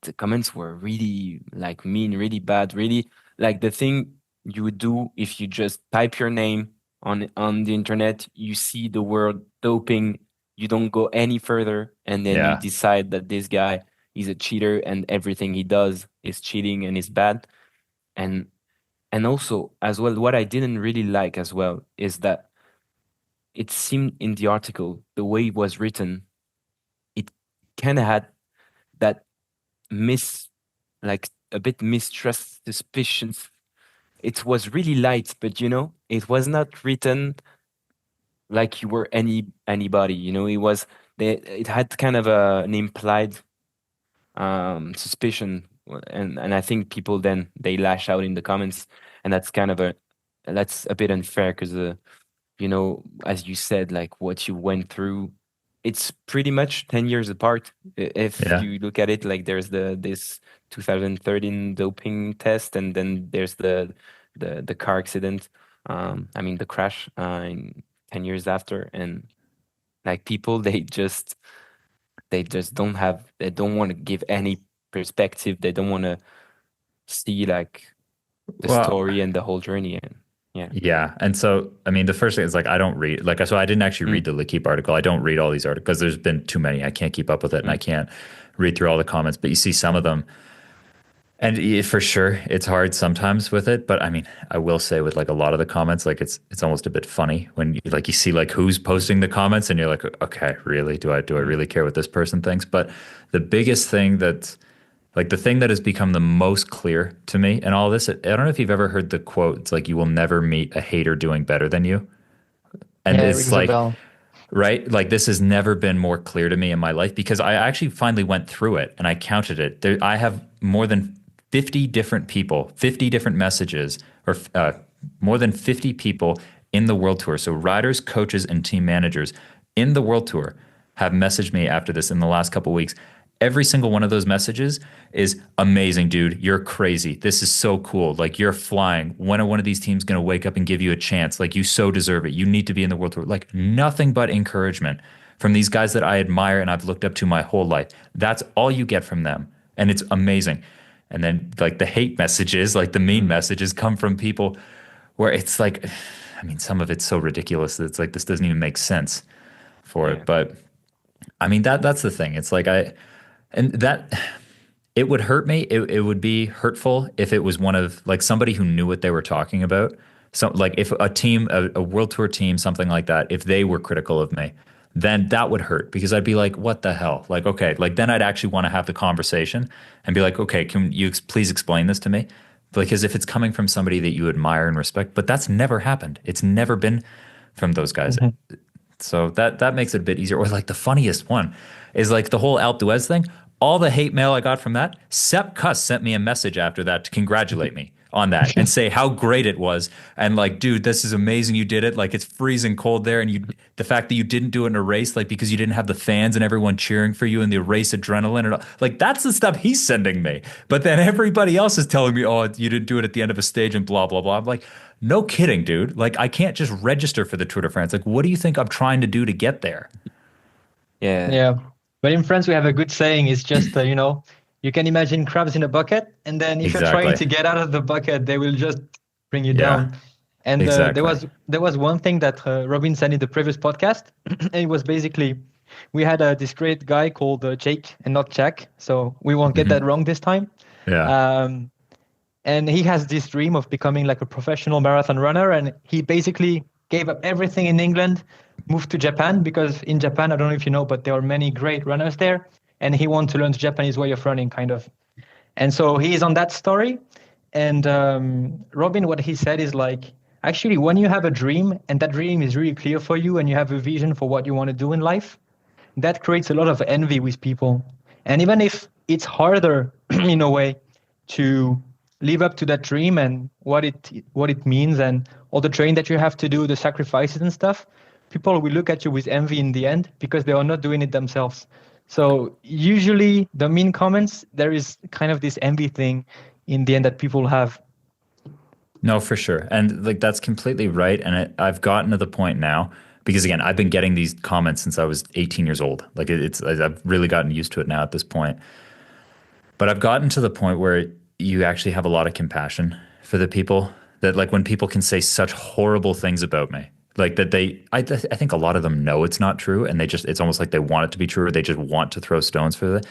the comments were really like mean, really bad, really like the thing you would do if you just type your name on the internet, you see the word doping, you don't go any further, and then you Yeah. decide that this guy is a cheater and everything he does is cheating and is bad. And also as well, what I didn't really like as well is that it seemed in the article, the way it was written, it kind of had that like a bit mistrust, suspicions. It was really light, but it was not written like you were anybody. It had kind of an implied suspicion, and I think people then they lash out in the comments, and that's a bit unfair because as you said, like what you went through, it's pretty much 10 years apart. If Yeah. you look at it, like there's this 2013 doping test, and then there's the car accident. I mean the crash in 10 years after, and like people, they just they don't want to give any perspective. They don't want to see like the Well, story and the whole journey. And yeah. yeah. And so, I mean, the first thing is like, I don't read, like, so I didn't actually read the L'Equipe article. I don't read all these articles because there's been too many. I can't keep up with it and I can't read through all the comments, but you see some of them. And for sure, it's hard sometimes with it. But I mean, I will say with like a lot of the comments, like it's almost a bit funny when you see like who's posting the comments and you're like, okay, really? Do I really care what this person thinks? But the biggest thing that like the thing that has become the most clear to me and all this, I don't know if you've ever heard the quote, it's like you will never meet a hater doing better than you. And Yeah, it's like, bell. right? Like this has never been more clear to me in my life because I actually finally went through it and I counted it. I have more than 50 different people, 50 different messages, or more than 50 people in the World Tour. So riders, coaches, and team managers in the World Tour have messaged me after this in the last couple of weeks. Every single one of those messages is amazing, dude. You're crazy. This is so cool. Like you're flying. When are one of these teams going to wake up and give you a chance? Like you so deserve it. You need to be in the World Tour. Like nothing but encouragement from these guys that I admire and I've looked up to my whole life. That's all you get from them. And it's amazing. And then like the hate messages, like the mean messages come from people where it's like, I mean, some of it's so ridiculous that it's like, this doesn't even make sense for it. But I mean, that's the thing. It's like it would hurt me. It would be hurtful if it was one of like somebody who knew what they were talking about. So like if a team, a World Tour team, something like that, if they were critical of me, then that would hurt because I'd be like, what the hell? Like, okay, like then I'd actually want to have the conversation and be like, okay, can you please explain this to me? Because if it's coming from somebody that you admire and respect, but that's never happened. It's never been from those guys. Mm-hmm. So that makes it a bit easier. Or like the funniest one is like the whole Alpe d'Huez thing. All the hate mail I got from that, Sepp Kuss sent me a message after that to congratulate me on that and say how great it was. And like, dude, this is amazing. You did it. Like it's freezing cold there. And the fact that you didn't do it in a race, like because you didn't have the fans and everyone cheering for you and the race adrenaline and all, like that's the stuff he's sending me. But then everybody else is telling me, oh, you didn't do it at the end of a stage and blah, blah, blah. I'm like, no kidding, dude. Like I can't just register for the Tour de France. Like, what do you think I'm trying to do to get there? Yeah. Yeah. But in France, we have a good saying. It's just, you can imagine crabs in a bucket. And then if you're trying to get out of the bucket, they will just bring you down. And there was one thing that Robin said in the previous podcast. And it was basically, we had this great guy called Jake and not Jack. So we won't get that wrong this time. Yeah. And he has this dream of becoming like a professional marathon runner. And he basically gave up everything in England, moved to Japan, because in Japan, I don't know if you know, but there are many great runners there. And he wanted to learn the Japanese way of running, kind of. And so he is on that story. And Robin, what he said is like, actually, when you have a dream and that dream is really clear for you and you have a vision for what you want to do in life, that creates a lot of envy with people. And even if it's harder in a way to live up to that dream and what it means and all the training that you have to do, the sacrifices and stuff, people will look at you with envy in the end because they are not doing it themselves. So usually the mean comments, there is kind of this envy thing in the end that people have. No, for sure. And like that's completely right. And I've gotten to the point now, because again, I've been getting these comments since I was 18 years old. Like I've really gotten used to it now at this point. But I've gotten to the point where you actually have a lot of compassion for the people that like when people can say such horrible things about me, like that I think a lot of them know it's not true. And it's almost like they want it to be true. Or they just want to throw stones for it.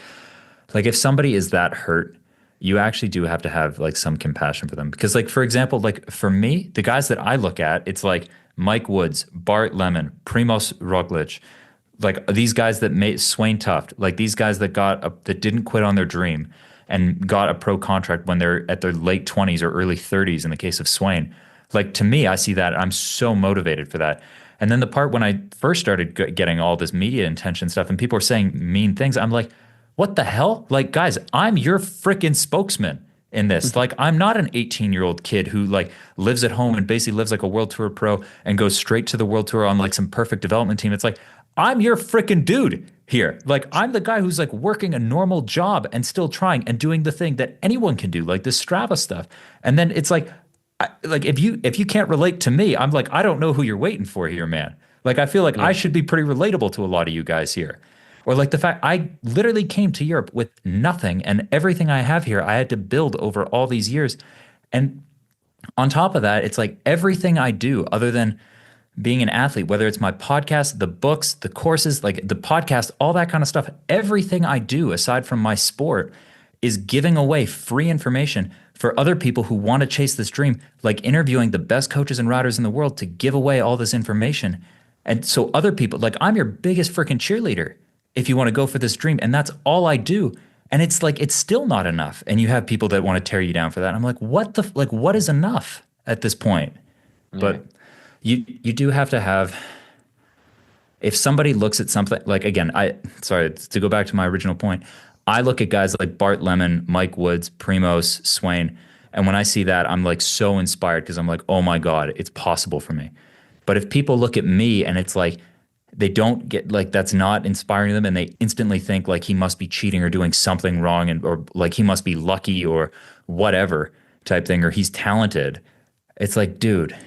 Like if somebody is that hurt, you actually do have to have like some compassion for them. Because like, for example, like for me, the guys that I look at, it's like Mike Woods, Bart Lemon, Primoz Roglic, like these guys that made Swain Tuft, like these guys that that didn't quit on their dream and got a pro contract when they're at their late 20s or early 30s in the case of Swain. Like to me, I see that I'm so motivated for that. And then the part when I first started getting all this media attention stuff and people are saying mean things, I'm like, what the hell? Like, guys, I'm your freaking spokesman in this. Like, I'm not an 18-year-old kid who like lives at home and basically lives like a World Tour pro and goes straight to the World Tour on like some perfect development team. It's like, I'm your freaking dude here. Like, I'm the guy who's like working a normal job and still trying and doing the thing that anyone can do, like this Strava stuff. And then it's like, if you can't relate to me, I'm like, I don't know who you're waiting for here, man. Like, I feel like I Yeah. should be pretty relatable to a lot of you guys here. Or like the fact I literally came to Europe with nothing and everything I have here, I had to build over all these years. And on top of that, it's like everything I do other than being an athlete, whether it's my podcast, the books, the courses, like the podcast, all that kind of stuff, everything I do aside from my sport is giving away free information for other people who want to chase this dream, like interviewing the best coaches and riders in the world to give away all this information. And so other people, like I'm your biggest freaking cheerleader if you want to go for this dream. And that's all I do. And it's like, it's still not enough. And you have people that want to tear you down for that. And I'm like, what is enough at this point? Yeah. But you do have to have, if somebody looks at something like, again, sorry to go back to my original point, I look at guys like Bart Lemon, Mike Woods, Primoz, Swain, and when I see that, I'm like so inspired because I'm like, oh my God, it's possible for me. But if people look at me and it's like they don't get like that's not inspiring them and they instantly think like he must be cheating or doing something wrong and or like he must be lucky or whatever type thing or he's talented, it's like, dude,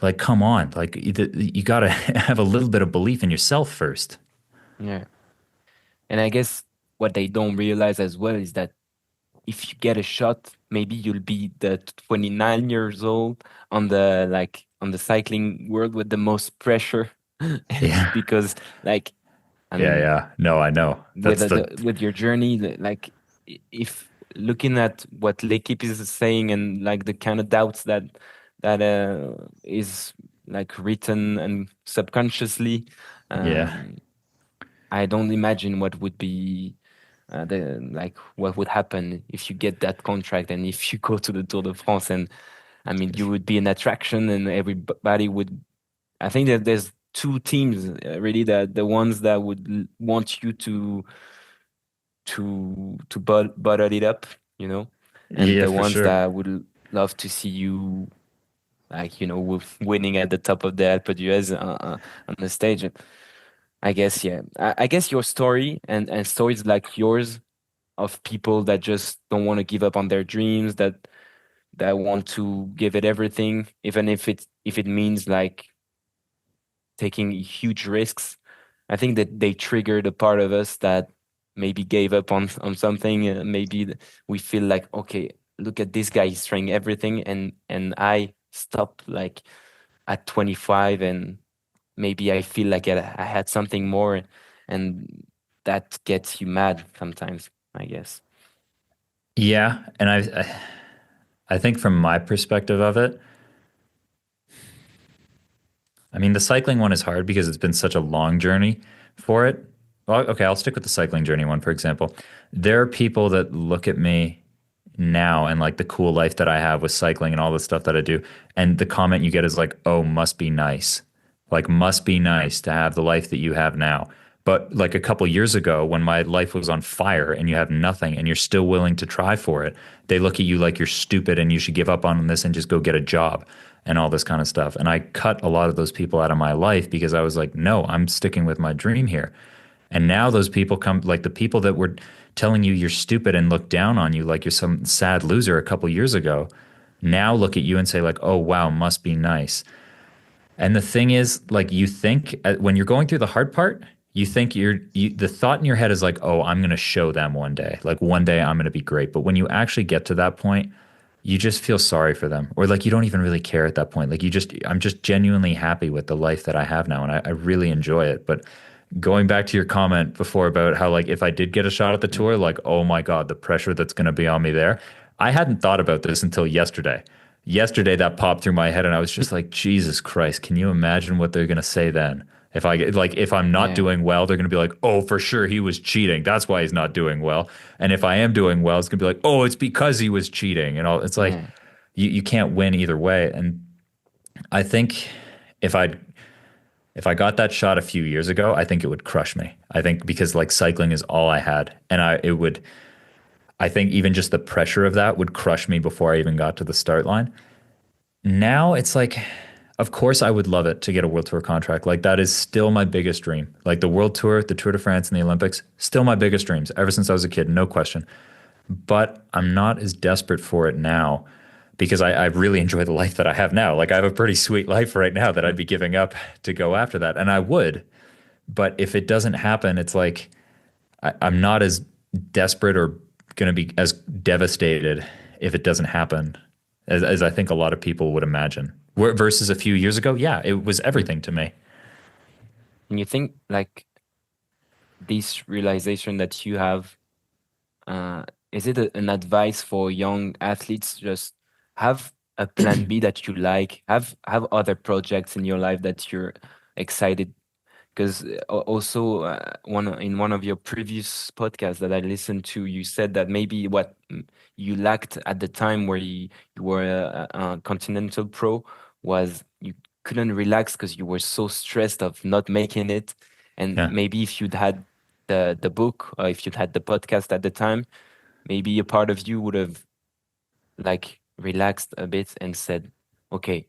like come on, like you got to have a little bit of belief in yourself first. Yeah. And I guess what they don't realize as well is that if you get a shot, maybe you'll be the 29 years old on the cycling world with the most pressure. Yeah. Because like I mean, Yeah. No, I know. with That's with your journey, like if looking at what L'Equipe is saying and like the kind of doubts that is like written and subconsciously, yeah. I don't imagine what would be what would happen if you get that contract and if you go to the Tour de France. And I mean, you would be an attraction and everybody would. I think that there's two teams really, that the ones that would want you to bottle it up, and Yeah, the for ones sure. that would love to see you like with winning at the top of the Alpe d'Huez on the stage. I guess, yeah. I guess your story and stories like yours of people that just don't want to give up on their dreams, that want to give it everything, even if it means like taking huge risks. I think that they triggered a part of us that maybe gave up on something. Maybe we feel like, okay, look at this guy, he's trying everything, and I stopped like at 25, and maybe I feel like I had something more, and that gets you mad sometimes, I guess. Yeah, and I think from my perspective of it, I mean, the cycling one is hard because it's been such a long journey for it. Well, okay, I'll stick with the cycling journey one, for example. There are people that look at me now and like the cool life that I have with cycling and all the stuff that I do. And the comment you get is like, oh, must be nice. Like, must be nice to have the life that you have now. But like a couple years ago, when my life was on fire and you have nothing and you're still willing to try for it, they look at you like you're stupid and you should give up on this and just go get a job and all this kind of stuff. And I cut a lot of those people out of my life because I was like, no, I'm sticking with my dream here. And now those people come, like the people that were telling you you're stupid and look down on you like you're some sad loser a couple years ago, now look at you and say like, oh, wow, must be nice. And the thing is, like, you think when you're going through the hard part, you think the thought in your head is like, oh, I'm going to show them one day. Like one day I'm going to be great. But when you actually get to that point, you just feel sorry for them. Or like you don't even really care at that point. Like I'm just genuinely happy with the life that I have now. And I really enjoy it. But going back to your comment before about how like if I did get a shot at the tour, like, oh my God, the pressure that's going to be on me there. I hadn't thought about this until yesterday. Yesterday that popped through my head and I was just like, Jesus Christ, can you imagine what they're going to say then? If I'm not Yeah. doing well, they're going to be like, oh, for sure he was cheating. That's why he's not doing well. And if I am doing well, it's going to be like, oh, it's because he was cheating. And all it's like, Yeah. you can't win either way. And I think if I got that shot a few years ago, I think it would crush me. I think because like cycling is all I had, and I think even just the pressure of that would crush me before I even got to the start line. Now it's like, of course I would love it to get a World Tour contract. Like that is still my biggest dream. Like the World Tour, the Tour de France, and the Olympics, still my biggest dreams ever since I was a kid, no question. But I'm not as desperate for it now because I really enjoy the life that I have now. Like I have a pretty sweet life right now that I'd be giving up to go after that. And I would, but if it doesn't happen, it's like I'm not as desperate or going to be as devastated if it doesn't happen as I think a lot of people would imagine. Versus a few years ago, yeah, it was everything to me. And you think like this realization that you have, is it an advice for young athletes? Just have a plan B that you like, have other projects in your life that you're excited. Because also one of your previous podcasts that I listened to, you said that maybe what you lacked at the time where you were a continental pro was you couldn't relax because you were so stressed of not making it. And Yeah. maybe if you'd had the book, or if you'd had the podcast at the time, maybe a part of you would have like relaxed a bit and said, okay,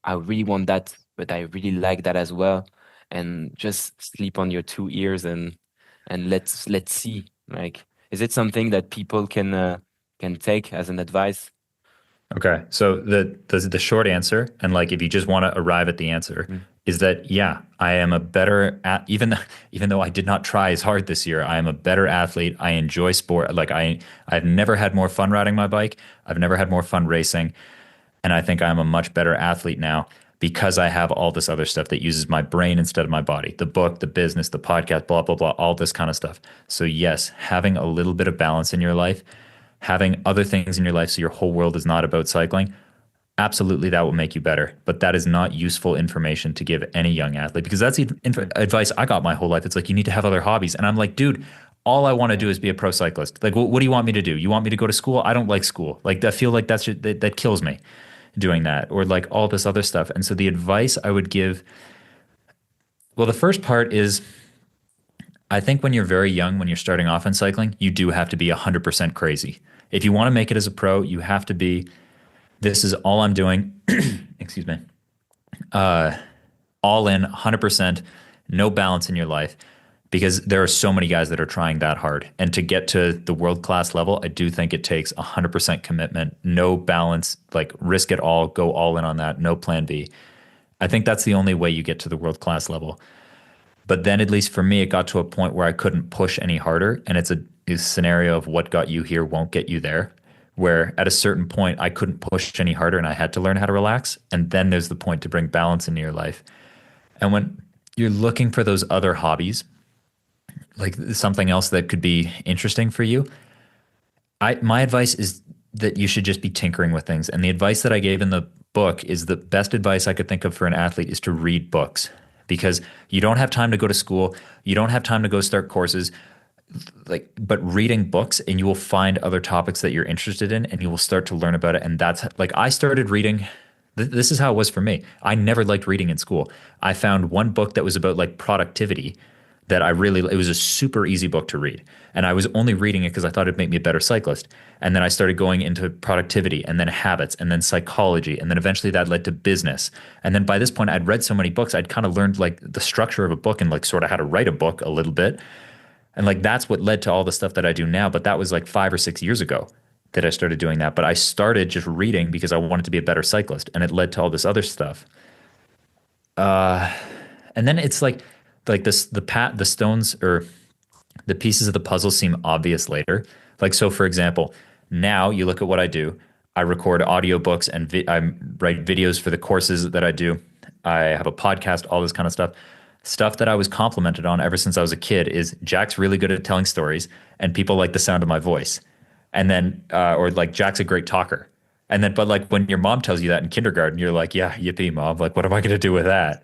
I really want that, but I really like that as well. And just sleep on your two ears and let's see. Like, is it something that people can take as an advice? Okay. So the short answer, and like if you just want to arrive at the answer, Mm. is that yeah, I am a better at even though I did not try as hard this year, I am a better athlete. I enjoy sport. Like I've never had more fun riding my bike. I've never had more fun racing. And I think I'm a much better athlete now because I have all this other stuff that uses my brain instead of my body. The book, the business, the podcast, blah, blah, blah, all this kind of stuff. So yes, having a little bit of balance in your life, having other things in your life so your whole world is not about cycling, absolutely that will make you better. But that is not useful information to give any young athlete because that's the advice I got my whole life. It's like, you need to have other hobbies. And I'm like, dude, all I want to do is be a pro cyclist. Like, what do you want me to do? You want me to go to school? I don't like school. Like, I feel like that kills me doing that, or like all this other stuff. And so the advice I would give, well, the first part is I think when you're very young, when you're starting off in cycling, you do have to be 100% crazy. If you want to make it as a pro, you have to be, this is all I'm doing, excuse me, all in, 100%, no balance in your life, because there are so many guys that are trying that hard. And to get to the world-class level, I do think it takes 100% commitment, no balance, like risk it all, go all in on that, no plan B. I think that's the only way you get to the world-class level. But then, at least for me, it got to a point where I couldn't push any harder. And it's a scenario of what got you here won't get you there, where at a certain point, I couldn't push any harder and I had to learn how to relax. And then there's the point to bring balance into your life. And when you're looking for those other hobbies, like something else that could be interesting for you, my advice is that you should just be tinkering with things. And the advice that I gave in the book is the best advice I could think of for an athlete is to read books, because you don't have time to go to school. You don't have time to go start courses, but reading books, and you will find other topics that you're interested in and you will start to learn about it. And that's like, I started reading. This is how it was for me. I never liked reading in school. I found one book that was about like productivity that it was a super easy book to read. And I was only reading it because I thought it'd make me a better cyclist. And then I started going into productivity and then habits and then psychology. And then eventually that led to business. And then by this point, I'd read so many books, I'd kind of learned like the structure of a book and like sort of how to write a book a little bit. And like, that's what led to all the stuff that I do now. But that was like 5 or 6 years ago that I started doing that. But I started just reading because I wanted to be a better cyclist. And it led to all this other stuff. And then it's like this, the stones or the pieces of the puzzle seem obvious later. Like, so for example, now you look at what I do. I record audiobooks and I write videos for the courses that I do. I have a podcast, all this kind of stuff. Stuff that I was complimented on ever since I was a kid is Jack's really good at telling stories and people like the sound of my voice. And then, or like Jack's a great talker. And then, but like when your mom tells you that in kindergarten, you're like, yeah, yippee, mom. Like, what am I going to do with that?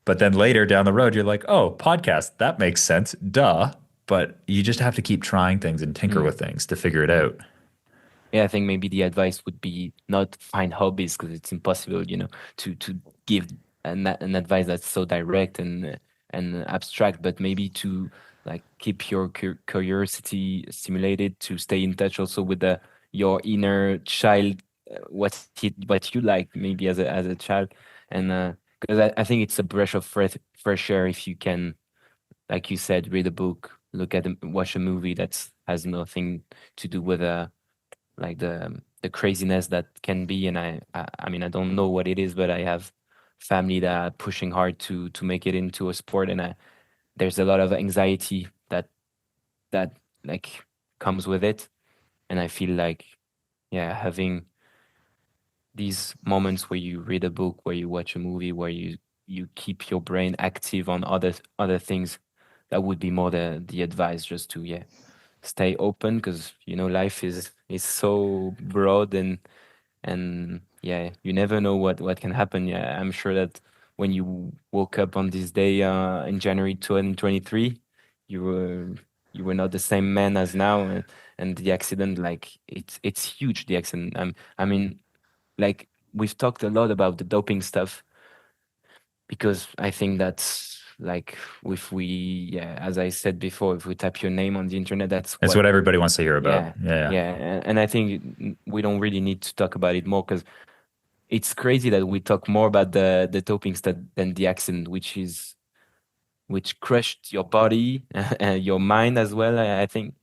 But then later down the road, you're like, oh, podcast, that makes sense. Duh. But you just have to keep trying things and tinker with things to figure it out. Yeah, I think maybe the advice would be not find hobbies because it's impossible, to give an advice that's so direct and abstract, but maybe to like keep your curiosity stimulated, to stay in touch also with your inner child, what you like maybe as a child, and because I think it's a breath of fresh air if you can, like you said, read a book, watch a movie that has nothing to do with like the craziness that can be. And I mean, I don't know what it is, but I have family that are pushing hard to make it into a sport, and there's a lot of anxiety that like comes with it. And I feel like, yeah, having these moments where you read a book, where you watch a movie, where you keep your brain active on other things, that would be more the advice, just to, yeah, stay open, because life is so broad, and yeah, you never know what can happen. Yeah, I'm sure that when you woke up on this day in January 2023, you were not the same man as now, and the accident, like, it's huge, the accident. I mean, like, we've talked a lot about the doping stuff, because I think that's like, if we, yeah, as I said before, if we type your name on the internet, that's It's what everybody wants to hear about. yeah, Yeah. yeah. And I think we don't really need to talk about it more, because it's crazy that we talk more about the doping stuff than the accident, which crushed your body and your mind as well, I think.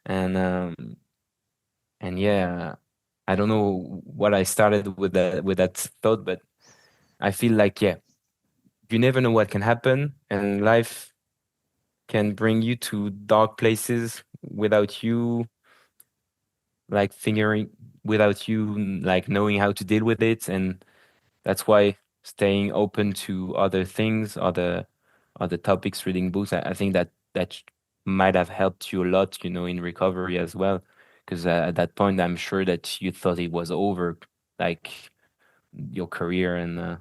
And yeah, I don't know what I started with that thought, but I feel like, yeah, you never know what can happen, and life can bring you to dark places without you like figuring without you like knowing how to deal with it. And that's why staying open to other things, other topics, reading books, I think that might have helped you a lot, in recovery as well, because at that point I'm sure that you thought it was over, like, your career. And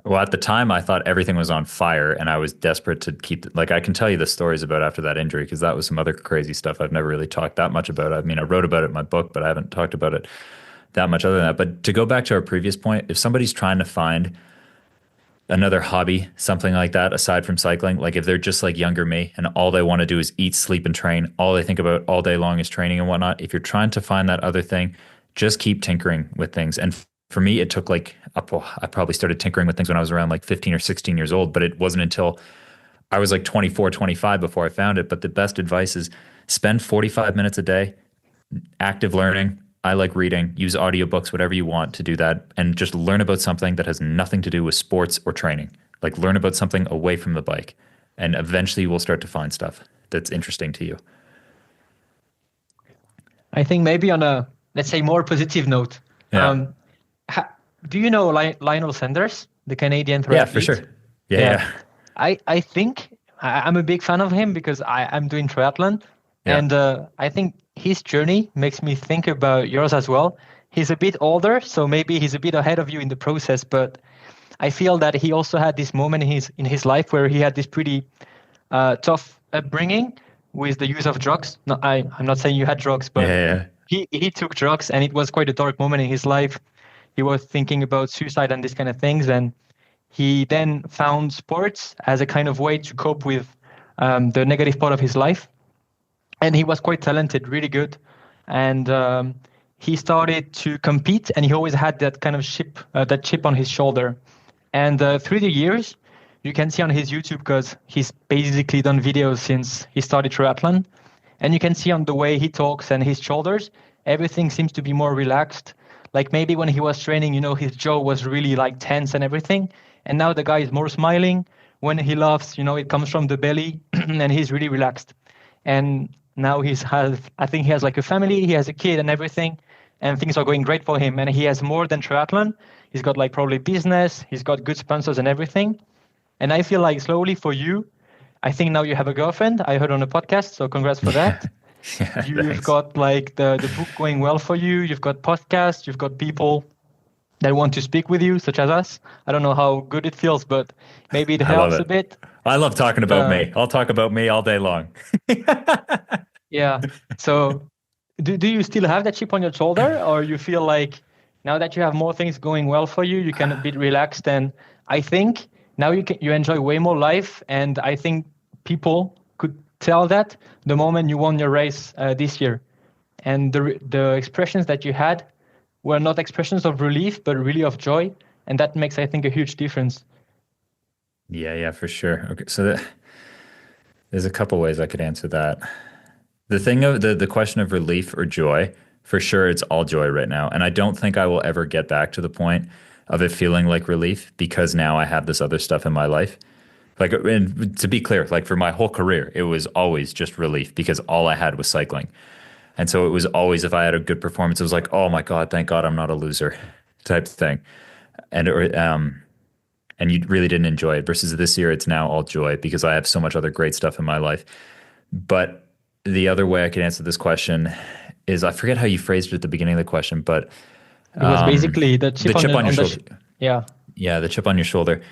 Well, at the time, I thought everything was on fire, and I was desperate to keep. Like, I can tell you the stories about after that injury, because that was some other crazy stuff I've never really talked that much about. I mean, I wrote about it in my book, but I haven't talked about it that much other than that. But to go back to our previous point, if somebody's trying to find another hobby, something like that, aside from cycling, like if they're just like younger me and all they want to do is eat, sleep, and train, all they think about all day long is training and whatnot. If you're trying to find that other thing, just keep tinkering with things. And for me, it took like, I probably started tinkering with things when I was around like 15 or 16 years old, but it wasn't until I was like 24, 25 before I found it. But the best advice is spend 45 minutes a day active learning. I like reading, use audiobooks, whatever you want to do that, and just learn about something that has nothing to do with sports or training. Like, learn about something away from the bike, and eventually you will start to find stuff that's interesting to you. I think maybe on a, let's say, more positive note. Yeah. Do you know Lionel Sanders, the Canadian triathlete? Yeah, for sure. Yeah. I think I'm a big fan of him, because I'm doing triathlon. Yeah. And I think his journey makes me think about yours as well. He's a bit older, so maybe he's a bit ahead of you in the process, but I feel that he also had this moment in his life where he had this pretty tough upbringing with the use of drugs. No, I'm not saying you had drugs, but Yeah. he took drugs, and it was quite a dark moment in his life. He was thinking about suicide and these kind of things, and he then found sports as a kind of way to cope with the negative part of his life. And he was quite talented, really good. And he started to compete, and he always had that kind of chip on his shoulder. And through the years, you can see on his YouTube, because he's basically done videos since he started triathlon. And you can see on the way he talks and his shoulders, everything seems to be more relaxed. Like, maybe when he was training, his jaw was really like tense and everything. And now the guy is more smiling. When he laughs, it comes from the belly, and he's really relaxed. And now I think he has like a family, he has a kid and everything, and things are going great for him. And he has more than triathlon. He's got like probably business, he's got good sponsors and everything. And I feel like slowly for you, I think now you have a girlfriend. I heard on a podcast, so congrats for that. Yeah, You've thanks. got like the book going well for you. You've got podcasts, you've got people that want to speak with you, such as us. I don't know how good it feels, but maybe it I love helps a it. bit. I love talking about me. I'll talk about me all day long. Yeah. So do you still have that chip on your shoulder, or you feel like now that you have more things going well for you, you can a bit relaxed? And I think now you enjoy way more life. And I think people could tell that the moment you won your race this year. And the expressions that you had were not expressions of relief, but really of joy. And that makes, I think, a huge difference. Yeah, for sure. Okay, so there's a couple ways I could answer that. The thing of the question of relief or joy, For sure, it's all joy right now. And I don't think I will ever get back to the point of it feeling like relief because now I have this other stuff in my life. Like, and to be clear, like for my whole career, it was always just relief because all I had was cycling. And so it was always, if I had a good performance, it was like, oh my God, thank God I'm not a loser type thing. And you really didn't enjoy it. Versus this year, it's now all joy because I have so much other great stuff in my life. But the other way I could answer this question is I forget how you phrased it at the beginning of the question, but It was basically the chip on your shoulder. Yeah. Yeah, the chip on your shoulder.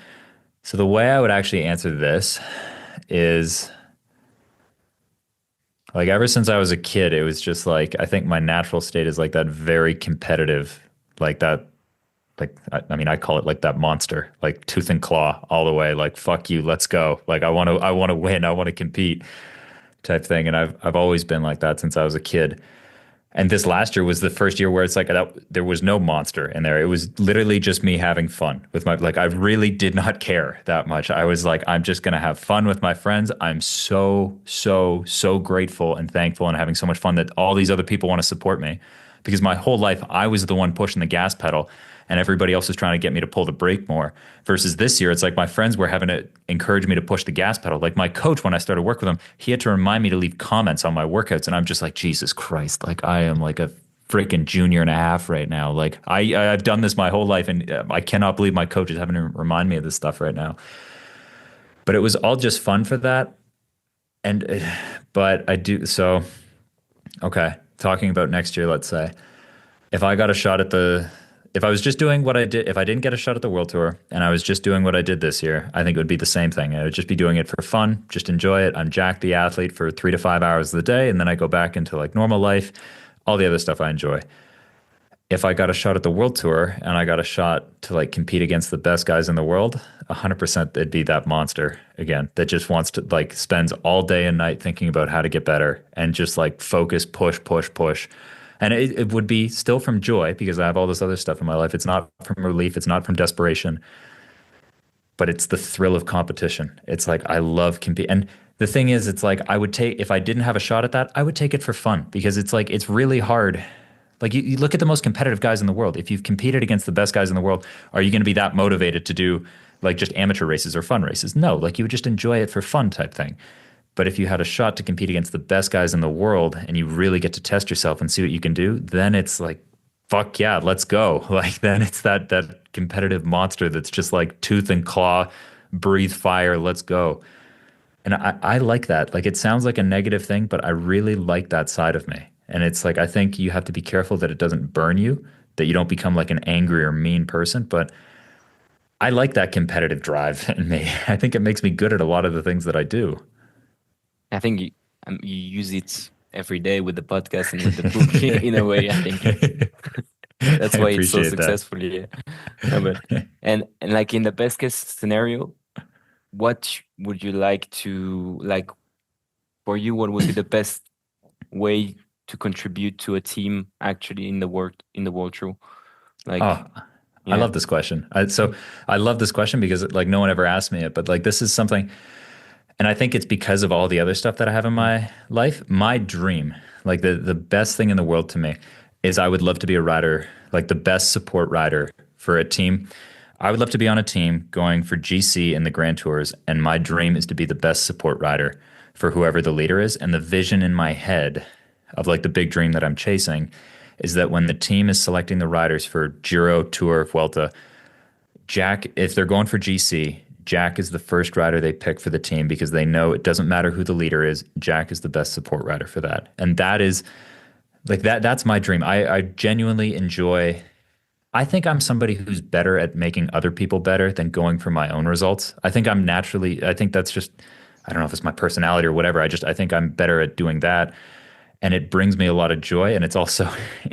So the way I would actually answer this is like ever since I was a kid, it was just like I think my natural state is like that very competitive, like that, like I mean I call it like that monster, like tooth and claw all the way, like fuck you, let's go. Like I want to win, I want to compete type thing. And I've always been like that since I was a kid. And this last year was the first year where it's like there was no monster in there. It was literally just me having fun with my, like, I really did not care that much. I was like, I'm just going to have fun with my friends. I'm so grateful and thankful and having so much fun that all these other people want to support me because my whole life I was the one pushing the gas pedal and everybody else was trying to get me to pull the brake more. Versus this year, it's like my friends were having to encourage me to push the gas pedal. Like my coach, when I started work with him, he had to remind me to leave comments on my workouts. And I'm just like, Jesus Christ, like I am like a freaking junior and a half right now. Like I've done this my whole life and I cannot believe my coach is having to remind me of this stuff right now. But it was all just fun for that. And, but I do, so, okay, talking about next year, let's say, if I got a shot at if I was just doing what I did, if I didn't get a shot at the World Tour and I was just doing what I did this year, I think it would be the same thing. I would just be doing it for fun, just enjoy it. I'm Jack the athlete for 3 to 5 hours of the day, and then I go back into like normal life, all the other stuff I enjoy. If I got a shot at the World Tour and I got a shot to like compete against the best guys in the world, 100% it'd be that monster again that just wants to like spends all day and night thinking about how to get better and just like focus, push. And it would be still from joy because I have all this other stuff in my life. It's not from relief. It's not from desperation. But it's the thrill of competition. It's like I love competing. And the thing is, it's like I would take, if I didn't have a shot at that, I would take it for fun because it's like it's really hard. Like you look at the most competitive guys in the world. If you've competed against the best guys in the world, are you going to be that motivated to do like just amateur races or fun races? No, like you would just enjoy it for fun type thing. But if you had a shot to compete against the best guys in the world and you really get to test yourself and see what you can do, then it's like, fuck yeah, let's go. Like then it's that competitive monster that's just like tooth and claw, breathe fire, let's go. And I like that. Like it sounds like a negative thing, but I really like that side of me. And it's like, I think you have to be careful that it doesn't burn you, that you don't become like an angry or mean person. But I like that competitive drive in me. I think it makes me good at a lot of the things that I do. I think you use it every day with the podcast and with the book in a way. I think that's why it's so successful. Yeah. And like in the best case scenario, what would you like to like for you? What would be the best way to contribute to a team actually in the world tour? Like, I love this question. I love this question because like no one ever asked me it, but like this is something. And I think it's because of all the other stuff that I have in my life. My dream, like the best thing in the world to me is I would love to be a rider, like the best support rider for a team. I would love to be on a team going for GC in the Grand Tours. And my dream is to be the best support rider for whoever the leader is. And the vision in my head of like the big dream that I'm chasing is that when the team is selecting the riders for Giro, Tour, Vuelta, Jack, if they're going for GC, Jack is the first rider they pick for the team because they know it doesn't matter who the leader is. Jack is the best support rider for that. And that is like that's my dream. I genuinely enjoy. I think I'm somebody who's better at making other people better than going for my own results. I think that's just, I don't know if it's my personality or whatever. I think I'm better at doing that. And it brings me a lot of joy. And it's also,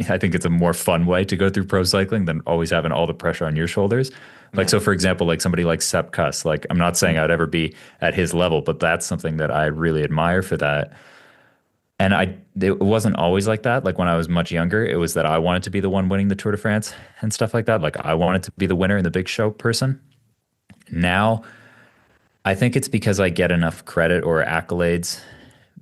I think it's a more fun way to go through pro cycling than always having all the pressure on your shoulders. Like, so for example, like somebody like Sepp Kuss, like I'm not saying I'd ever be at his level, but that's something that I really admire for that. And it wasn't always like that. Like when I was much younger, it was that I wanted to be the one winning the Tour de France and stuff like that. Like I wanted to be the winner and the big show person. Now, I think it's because I get enough credit or accolades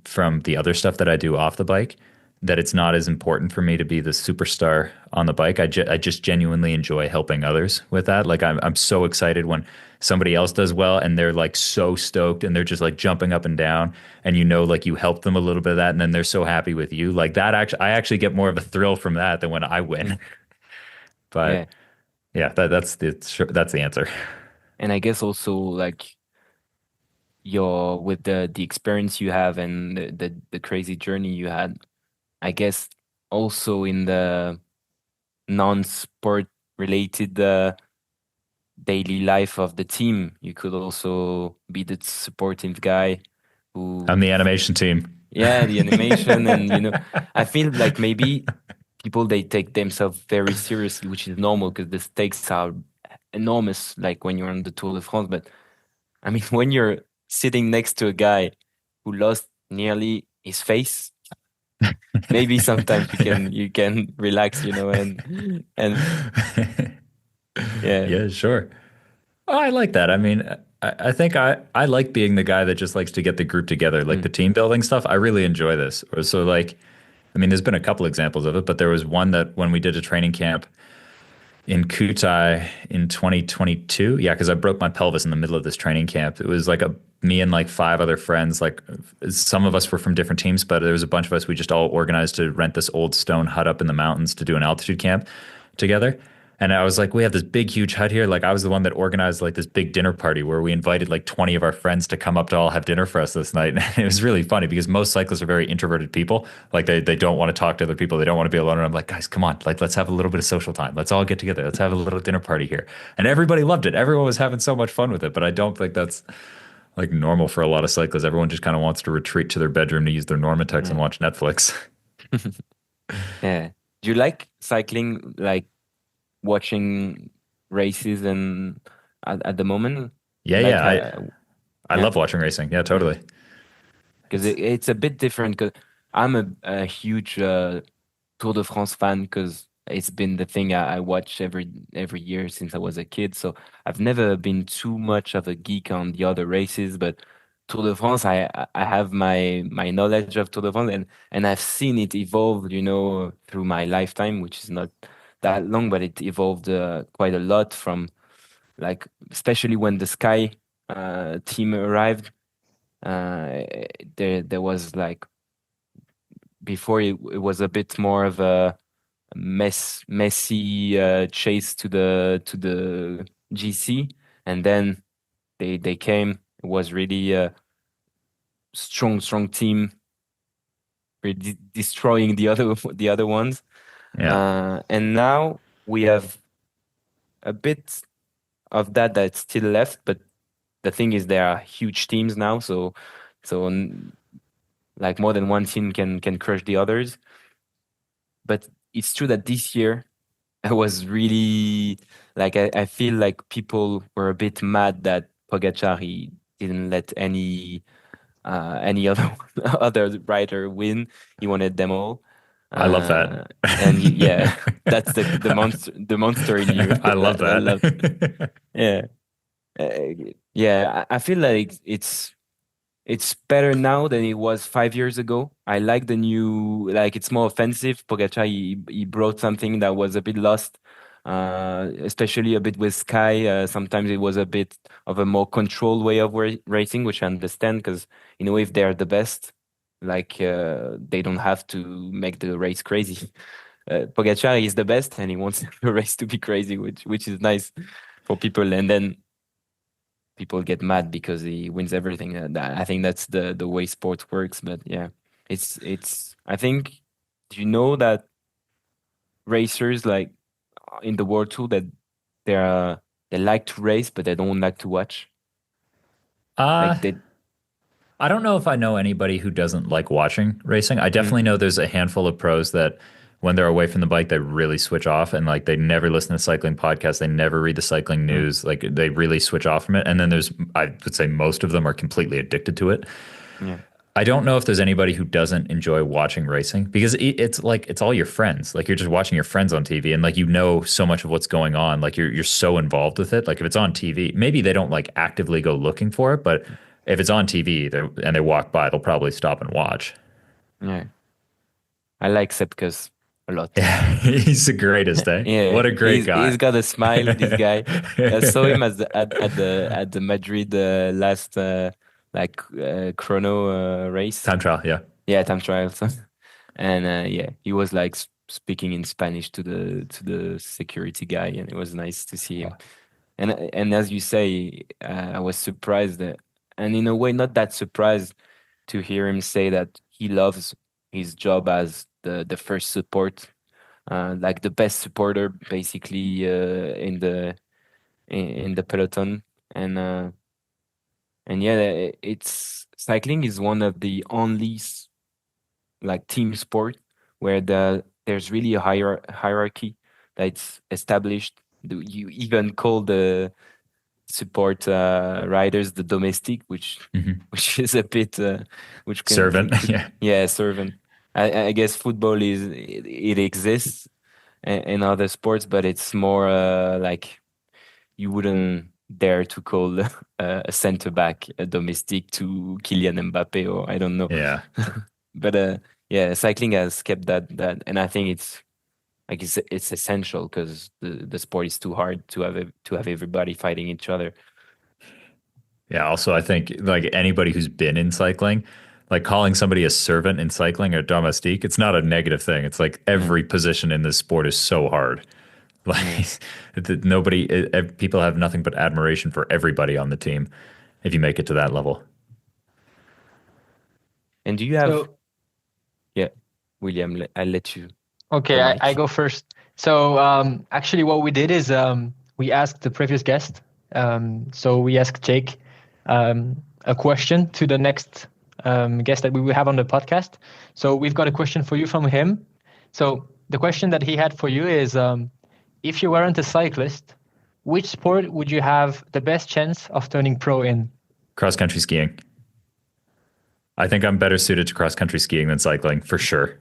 from the other stuff that I do off the bike that it's not as important for me to be the superstar on the bike. I just genuinely enjoy helping others with that. Like I'm so excited when somebody else does well and they're like so stoked and they're just like jumping up and down and you know like you helped them a little bit of that and then they're so happy with you. Like that actually I actually get more of a thrill from that than when I win. Yeah. But yeah, that's the answer. And I guess also like your with the experience you have and the crazy journey you had, I guess also in the non-sport related daily life of the team, you could also be the supportive guy I'm who, the animation team. yeah, the animation. And I feel like maybe people, they take themselves very seriously, which is normal because the stakes are enormous, like when you're on the Tour de France. But I mean, when you're sitting next to a guy who lost nearly his face, maybe sometimes you Yeah. can relax, and yeah. Yeah, sure. Oh, I like that. I mean, I think I like being the guy that just likes to get the group together, like Mm, the team building stuff. I really enjoy this. Or so like, I mean, there's been a couple examples of it, but there was one that when we did a training camp in Kutai in 2022. Yeah, because I broke my pelvis in the middle of this training camp. It was like me and like five other friends. Like some of us were from different teams, but there was a bunch of us. We just all organized to rent this old stone hut up in the mountains to do an altitude camp together. And I was like, we have this big, huge hut here. Like I was the one that organized like this big dinner party where we invited like 20 of our friends to come up to all have dinner for us this night. And it was really funny because most cyclists are very introverted people. Like they don't want to talk to other people. They don't want to be alone. And I'm like, guys, come on. Like, let's have a little bit of social time. Let's all get together. Let's have a little dinner party here. And everybody loved it. Everyone was having so much fun with it. But I don't think that's like normal for a lot of cyclists. Everyone just kind of wants to retreat to their bedroom to use their Normatex and yeah. watch Netflix. Yeah. Do you like cycling, like watching races and at the moment? You Yeah, like, yeah. I yeah, love watching racing. Yeah, yeah. totally. Because it's a bit different. Because I'm a huge Tour de France fan because it's been the thing I watch every year since I was a kid. So I've never been too much of a geek on the other races, but Tour de France, I have my knowledge of Tour de France, and I've seen it evolve, through my lifetime, which is not that long, but it evolved quite a lot from, like, especially when the Sky team arrived. Uh, there was like, before, it was a bit more of a messy chase to the GC, and then they came. It was really a strong team, really destroying the other ones. Yeah. And now we have a bit of that's still left, but the thing is, there are huge teams now, so like more than one team can crush the others. But it's true that this year I was really, like, I feel like people were a bit mad that Pogacar, he didn't let any other other rider win. He wanted them all. I love that. And yeah, that's the monster in you I love that loves. that. Yeah. Yeah, I feel like it's better now than it was 5 years ago. I like the new, like, it's more offensive. Pogacar, he brought something that was a bit lost, especially a bit with Sky. Sometimes it was a bit of a more controlled way of racing, which I understand because, if they're the best, like, they don't have to make the race crazy. Pogacar is the best and he wants the race to be crazy, which is nice for people. And then people get mad because he wins everything. I think that's the way sport works. But yeah, it's. I think, do you know that racers, like, in the World Tour, that they like to race but they don't like to watch. Uh, Like they. I don't know if I know anybody who doesn't like watching racing. I Mm, definitely know there's a handful of pros that when they're away from the bike, they really switch off and like they never listen to cycling podcasts. They never read the cycling mm, news. Like they really switch off from it. And then I would say most of them are completely addicted to it. yeah, I don't know if there's anybody who doesn't enjoy watching racing because it's like it's all your friends. Like you're just watching your friends on TV and like you know so much of what's going on. Like you're so involved with it. Like if it's on TV, maybe they don't like actively go looking for it, but if it's on TV and they walk by, they'll probably stop and watch. yeah. I like Sepkus a lot. Yeah, he's the greatest, eh? Yeah, What a great he's guy. got a smile. This guy. I saw him at the Madrid last chrono race. Time trial, yeah. Yeah, time trials. And yeah, he was like speaking in Spanish to the security guy, and it was nice to see him. And as you say, I was surprised that, and in a way, not that surprised to hear him say that he loves his job as the first support, like the best supporter, basically in the peloton, and yeah, it's cycling is one of the only like team sport where there's really a hierarchy that's established. You even call the support riders the domestic, which Mhm. which is a bit which can Servant, could, yeah. yeah, servant. I guess football it exists in other sports, but it's more like you wouldn't dare to call a center back a domestic to Kylian Mbappe, or I don't know. Yeah. But yeah, cycling has kept that, and I think it's essential because the sport is too hard to have everybody fighting each other. Yeah. Also, I think like anybody who's been in cycling, like calling somebody a servant in cycling or domestique, it's not a negative thing. It's like every position in this sport is so hard. Yeah. Like people have nothing but admiration for everybody on the team if you make it to that level. And do you have? So, Yeah, William, I'll let you okay, the I mic. go first. So actually what we did is we asked the previous guest. So we asked Jake a question to the next guest that we will have on the podcast. So we've got a question for you from him. So the question that he had for you is, if you weren't a cyclist, which sport would you have the best chance of turning pro in? Cross-country skiing. I think I'm better suited to cross-country skiing than cycling, for sure.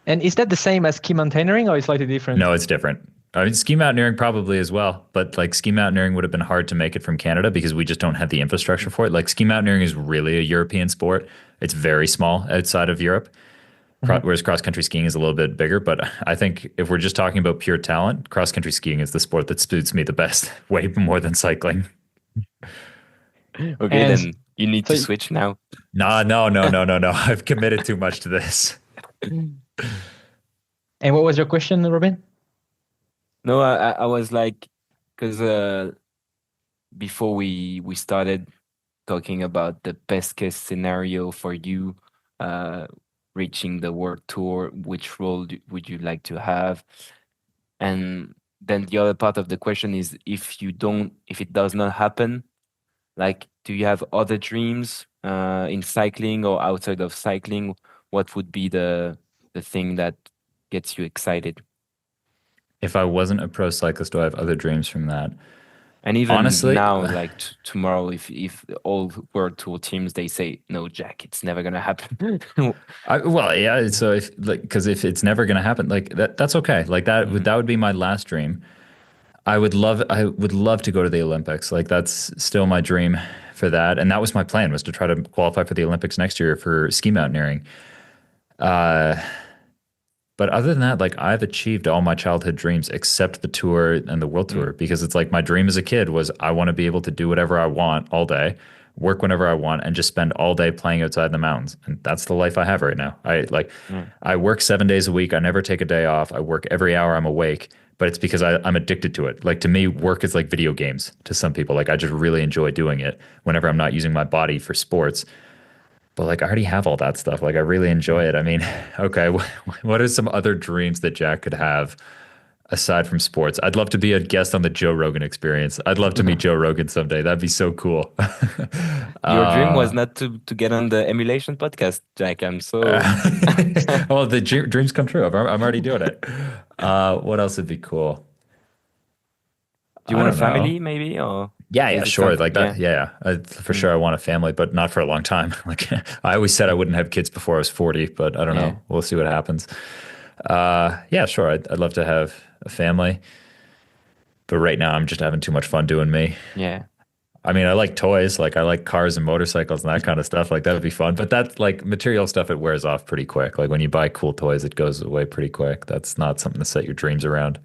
And is that the same as ski mountaineering, or is it slightly different? No, it's different. I mean, ski mountaineering probably as well, but like ski mountaineering would have been hard to make it from Canada because we just don't have the infrastructure for it. Like ski mountaineering is really a European sport. It's very small outside of Europe, whereas cross-country skiing is a little bit bigger. But I think if we're just talking about pure talent, cross-country skiing is the sport that suits me the best, way more than cycling. Okay, And then you need to so- switch now. No. I've committed too much to this. And what was your question, Robin? No, I was like, because before we started talking about the best case scenario for you reaching the world tour, which role would you like to have? And then the other part of the question is, if it does not happen, like, do you have other dreams in cycling or outside of cycling? What would be the thing that gets you excited? If I wasn't a pro cyclist, do I have other dreams from that? And even Honestly, now, like tomorrow, if all world tour teams they say no, Jack, it's never gonna happen. well, yeah. So because if it's never going to happen, like that's okay. Like that would be my last dream. I would love to go to the Olympics. Like that's still my dream for that. And that was my plan, was to try to qualify for the Olympics next year for ski mountaineering. But other than that, like I've achieved all my childhood dreams except the tour and the world tour, because it's like my dream as a kid was I want to be able to do whatever I want all day, work whenever I want, and just spend all day playing outside the mountains. And that's the life I have right now. I work 7 days a week. I never take a day off. I work every hour I'm awake, but it's because I'm addicted to it. Like to me, work is like video games to some people. Like I just really enjoy doing it whenever I'm not using my body for sports. But like I already have all that stuff. Like I really enjoy it. I mean, okay, what are some other dreams that Jack could have aside from sports? I'd love to be a guest on the Joe Rogan Experience. I'd love to meet Joe Rogan someday. That'd be so cool. Your dream was not to get on the emulation podcast, Jack. I'm so well, the dreams come true. I'm already doing it. What else would be cool? Do you want a don't know. family, maybe, or Yeah, is it sure. something- Like that. Yeah. For sure. I want a family, but not for a long time. Like I always said I wouldn't have kids before I was 40, but I don't Yeah. know. We'll see what happens. Yeah, sure. I'd love to have a family, but right now I'm just having too much fun doing me. Yeah. I mean, I like toys, like I like cars and motorcycles and that kind of stuff. Like that would be fun. But that's like material stuff, it wears off pretty quick. Like when you buy cool toys, it goes away pretty quick. That's not something to set your dreams around.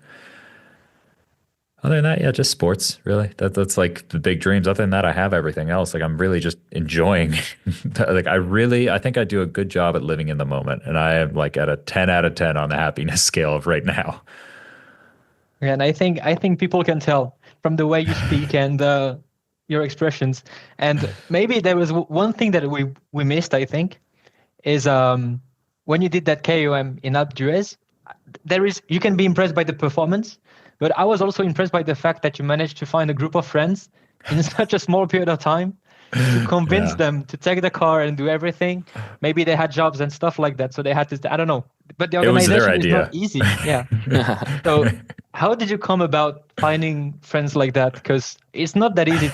Other than that, yeah, just sports, really. That's like the big dreams. Other than that, I have everything else. Like I'm really just enjoying. Like I think I do a good job at living in the moment, and I am like at a 10 out of 10 on the happiness scale of right now. And I think people can tell from the way you speak and your expressions. And maybe there was one thing that we missed, I think, is when you did that KOM in Alpe d'Huez, you can be impressed by the performance, but I was also impressed by the fact that you managed to find a group of friends in such a small period of time to convince Yeah. them to take the car and do everything. Maybe they had jobs and stuff like that, so they had to. I don't know, but the It was their organization is idea. not easy. Yeah. So how did you come about finding friends like that? Because it's not that easy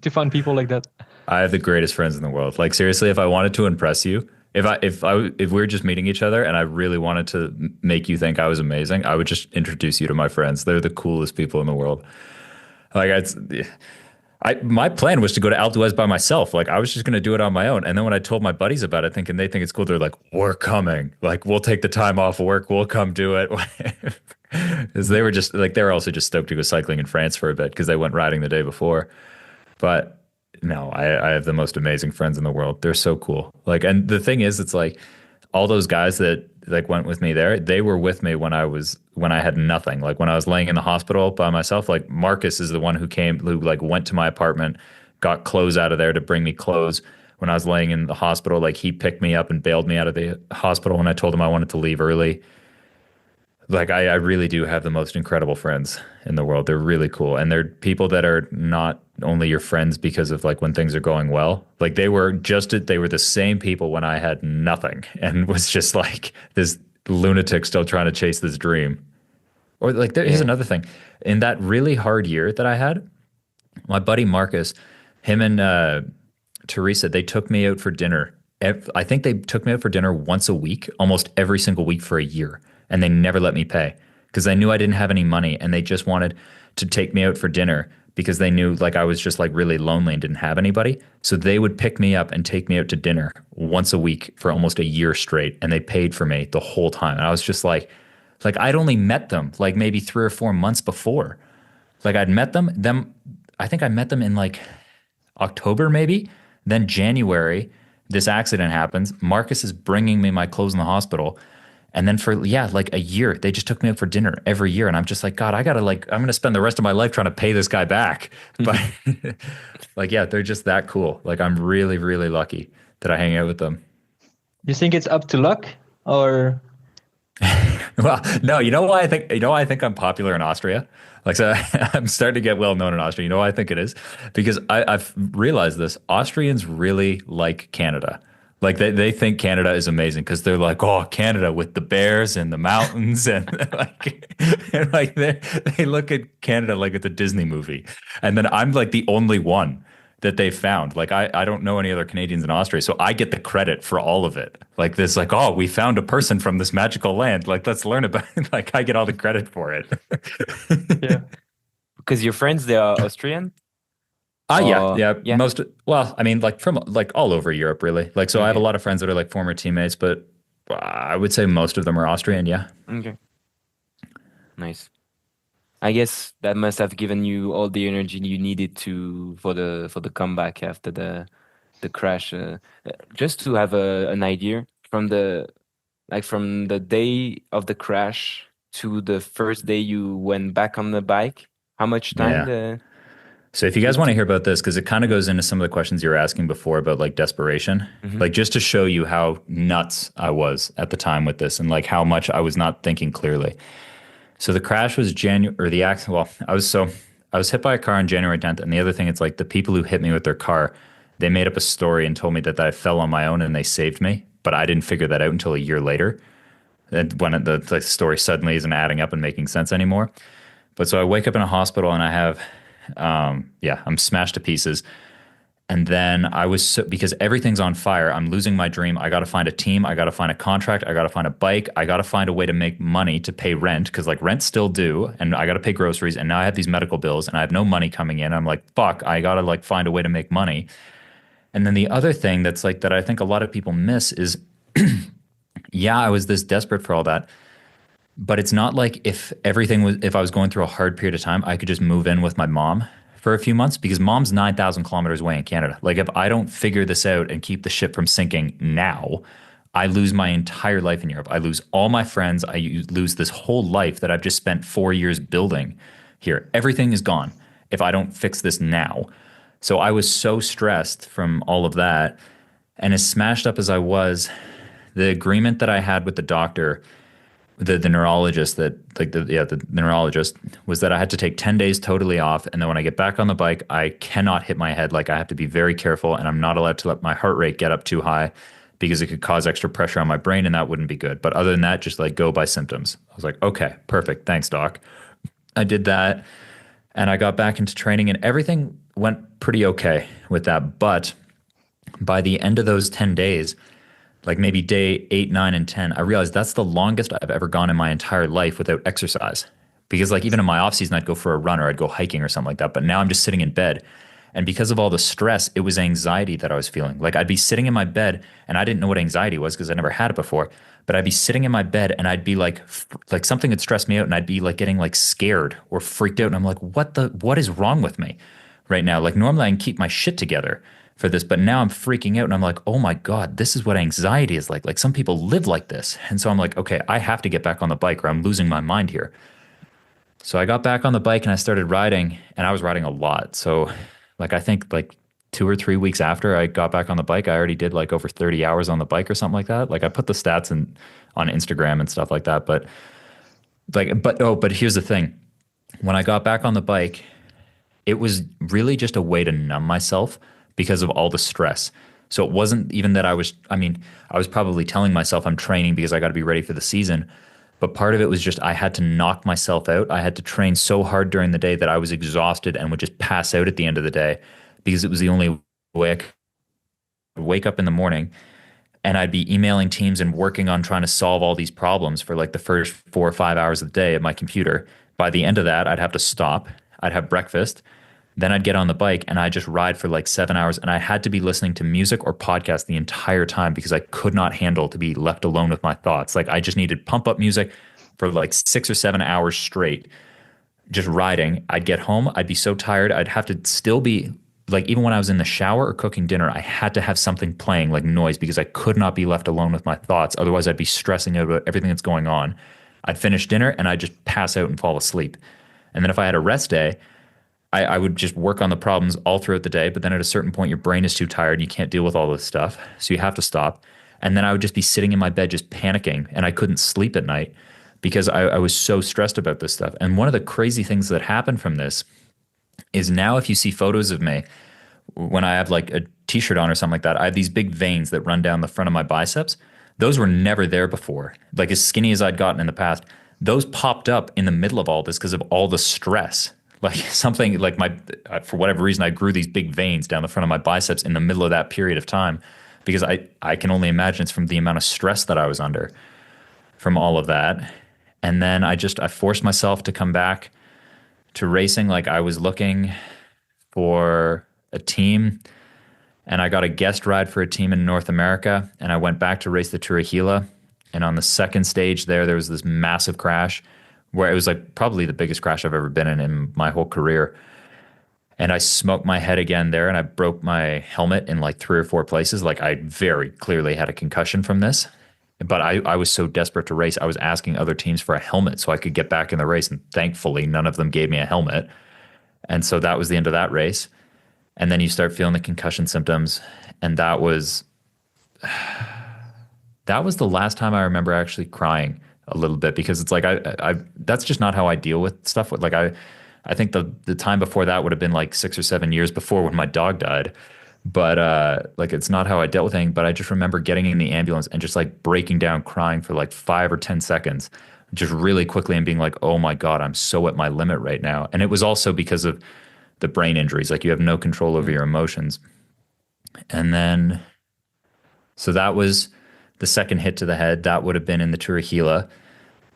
to find people like that. I have the greatest friends in the world. Like seriously, if I wanted to impress you, if we were just meeting each other and I really wanted to make you think I was amazing, I would just introduce you to my friends. They're the coolest people in the world. Like my plan was to go to Alpe d'Huez by myself. Like I was just going to do it on my own. And then when I told my buddies about it, thinking they think it's cool, they're like, "We're coming. Like we'll take the time off work. We'll come do it." Because they were just like they were also just stoked to go cycling in France for a bit because they went riding the day before. But no, I have the most amazing friends in the world. They're so cool. Like, and the thing is, it's like all those guys that like went with me there, they were with me when I had nothing. Like when I was laying in the hospital by myself, like Marcus is the one who like went to my apartment, got clothes out of there to bring me clothes. When I was laying in the hospital, like he picked me up and bailed me out of the hospital when I told him I wanted to leave early. Like I really do have the most incredible friends in the world. They're really cool. And they're people that are not only your friends because of like when things are going well. Like they were the same people when I had nothing and was just like this lunatic still trying to chase this dream. Or like here's another thing. In that really hard year that I had, my buddy Marcus, him and Teresa, they took me out for dinner. I think they took me out for dinner once a week, almost every single week for a year, and they never let me pay because they knew I didn't have any money, and they just wanted to take me out for dinner because they knew like I was just like really lonely and didn't have anybody. So they would pick me up and take me out to dinner once a week for almost a year straight, and they paid for me the whole time. And I was just like I'd only met them like maybe 3 or 4 months before. Like I'd met them. I think I met them in like October maybe. Then January, this accident happens. Marcus is bringing me my clothes in the hospital. And then for, yeah, like a year, they just took me out for dinner every year. And I'm just like, God, I'm going to spend the rest of my life trying to pay this guy back. But like, yeah, they're just that cool. Like I'm really, really lucky that I hang out with them. You think it's up to luck or? Well, no, you know why I think I'm popular in Austria? Like, so I'm starting to get well known in Austria. You know why I think it is? Because I've realized this. Austrians really like Canada. Like they think Canada is amazing because they're like, oh, Canada with the bears and the mountains and like they look at Canada like it's a Disney movie. And then I'm like the only one that they found. Like I don't know any other Canadians in Austria, so I get the credit for all of it. Like this, like, oh, we found a person from this magical land. Like let's learn about it. Like I get all the credit for it. Yeah. Because your friends, they are Austrian? Yeah. Well, I mean, like from like all over Europe, really. Like, so I have a Okay. lot of friends that are like former teammates, but I would say most of them are Austrian. Yeah. Okay. Nice. I guess that must have given you all the energy you needed for the comeback after the crash. Just to have an idea from the day of the crash to the first day you went back on the bike, how much time Yeah. So if you guys want to hear about this, because it kind of goes into some of the questions you were asking before about like desperation, like just to show you how nuts I was at the time with this and like how much I was not thinking clearly. So the crash was January, or the accident. Well, I was hit by a car on January 10th. And the other thing, it's like the people who hit me with their car, they made up a story and told me that I fell on my own and they saved me. But I didn't figure that out until a year later. And when the story suddenly isn't adding up and making sense anymore. But so I wake up in a hospital and I have, I'm smashed to pieces. And then because everything's on fire, I'm losing my dream. I got to find a team. I got to find a contract. I got to find a bike. I got to find a way to make money to pay rent because like rent's still due and I got to pay groceries. And now I have these medical bills and I have no money coming in. I'm like, fuck, I got to like find a way to make money. And then the other thing that's like that I think a lot of people miss is, yeah, I was this desperate for all that. But it's not like if I was going through a hard period of time, I could just move in with my mom for a few months because mom's 9,000 kilometers away in Canada. Like if I don't figure this out and keep the ship from sinking now, I lose my entire life in Europe. I lose all my friends. I lose this whole life that I've just spent 4 years building here. Everything is gone if I don't fix this now. So I was so stressed from all of that. And as smashed up as I was, the agreement that I had with the doctor, the neurologist the neurologist was that I had to take 10 days totally off. And then when I get back on the bike, I cannot hit my head. Like I have to be very careful and I'm not allowed to let my heart rate get up too high because it could cause extra pressure on my brain and that wouldn't be good. But other than that, just like go by symptoms. I was like, okay, perfect. Thanks, doc. I did that and I got back into training and everything went pretty okay with that. But by the end of those 10 days, like maybe day 8, 9, and 10, I realized that's the longest I've ever gone in my entire life without exercise. Because like even in my off season, I'd go for a run or I'd go hiking or something like that. But now I'm just sitting in bed. And because of all the stress, it was anxiety that I was feeling. Like I'd be sitting in my bed and I didn't know what anxiety was because I never had it before. But I'd be sitting in my bed and I'd be like something had stressed me out and I'd be like getting like scared or freaked out. And I'm like, what is wrong with me right now? Like normally I can keep my shit together for this, but now I'm freaking out and I'm like, oh my God, this is what anxiety is like. Like some people live like this. And so I'm like, okay, I have to get back on the bike or I'm losing my mind here. So I got back on the bike and I started riding and I was riding a lot. So like, I think like 2 or 3 weeks after I got back on the bike, I already did like over 30 hours on the bike or something like that. Like I put the stats on Instagram and stuff like that. But here's the thing. When I got back on the bike, it was really just a way to numb myself because of all the stress. So it wasn't even that I was probably telling myself I'm training because I got to be ready for the season. But part of it was just I had to knock myself out. I had to train so hard during the day that I was exhausted and would just pass out at the end of the day because it was the only way I could wake up in the morning and I'd be emailing teams and working on trying to solve all these problems for like the first 4 or 5 hours of the day at my computer. By the end of that, I'd have to stop. I'd have breakfast. Then I'd get on the bike and I'd just ride for like 7 hours and I had to be listening to music or podcast the entire time because I could not handle to be left alone with my thoughts. Like I just needed pump up music for like 6 or 7 hours straight, just riding. I'd get home. I'd be so tired. I'd have to still be like, even when I was in the shower or cooking dinner, I had to have something playing like noise because I could not be left alone with my thoughts. Otherwise I'd be stressing out about everything that's going on. I'd finish dinner and I'd just pass out and fall asleep. And then if I had a rest day, I would just work on the problems all throughout the day, but then at a certain point, your brain is too tired and you can't deal with all this stuff. So you have to stop. And then I would just be sitting in my bed just panicking and I couldn't sleep at night because I was so stressed about this stuff. And one of the crazy things that happened from this is now if you see photos of me, when I have like a t-shirt on or something like that, I have these big veins that run down the front of my biceps. Those were never there before. Like as skinny as I'd gotten in the past, those popped up in the middle of all this because of all the stress. Like something like for whatever reason, I grew these big veins down the front of my biceps in the middle of that period of time because I can only imagine it's from the amount of stress that I was under from all of that. And then I forced myself to come back to racing. Like I was looking for a team and I got a guest ride for a team in North America and I went back to race the Tour of Gila. And on the second stage there was this massive crash where it was like probably the biggest crash I've ever been in my whole career. And I smoked my head again there and I broke my helmet in like 3 or 4 places. Like I very clearly had a concussion from this, but I was so desperate to race. I was asking other teams for a helmet so I could get back in the race. And thankfully none of them gave me a helmet. And so that was the end of that race. And then you start feeling the concussion symptoms. And that was the last time I remember actually crying a little bit because it's like I that's just not how I deal with stuff. Like I think the time before that would have been like 6 or 7 years before when my dog died. But like it's not how I dealt with anything. But I just remember getting in the ambulance and just like breaking down crying for like 5 or 10 seconds, just really quickly and being like, oh my God, I'm so at my limit right now. And it was also because of the brain injuries. Like you have no control over your emotions. And then, so that was the second hit to the head. That would have been in the Tour of Gila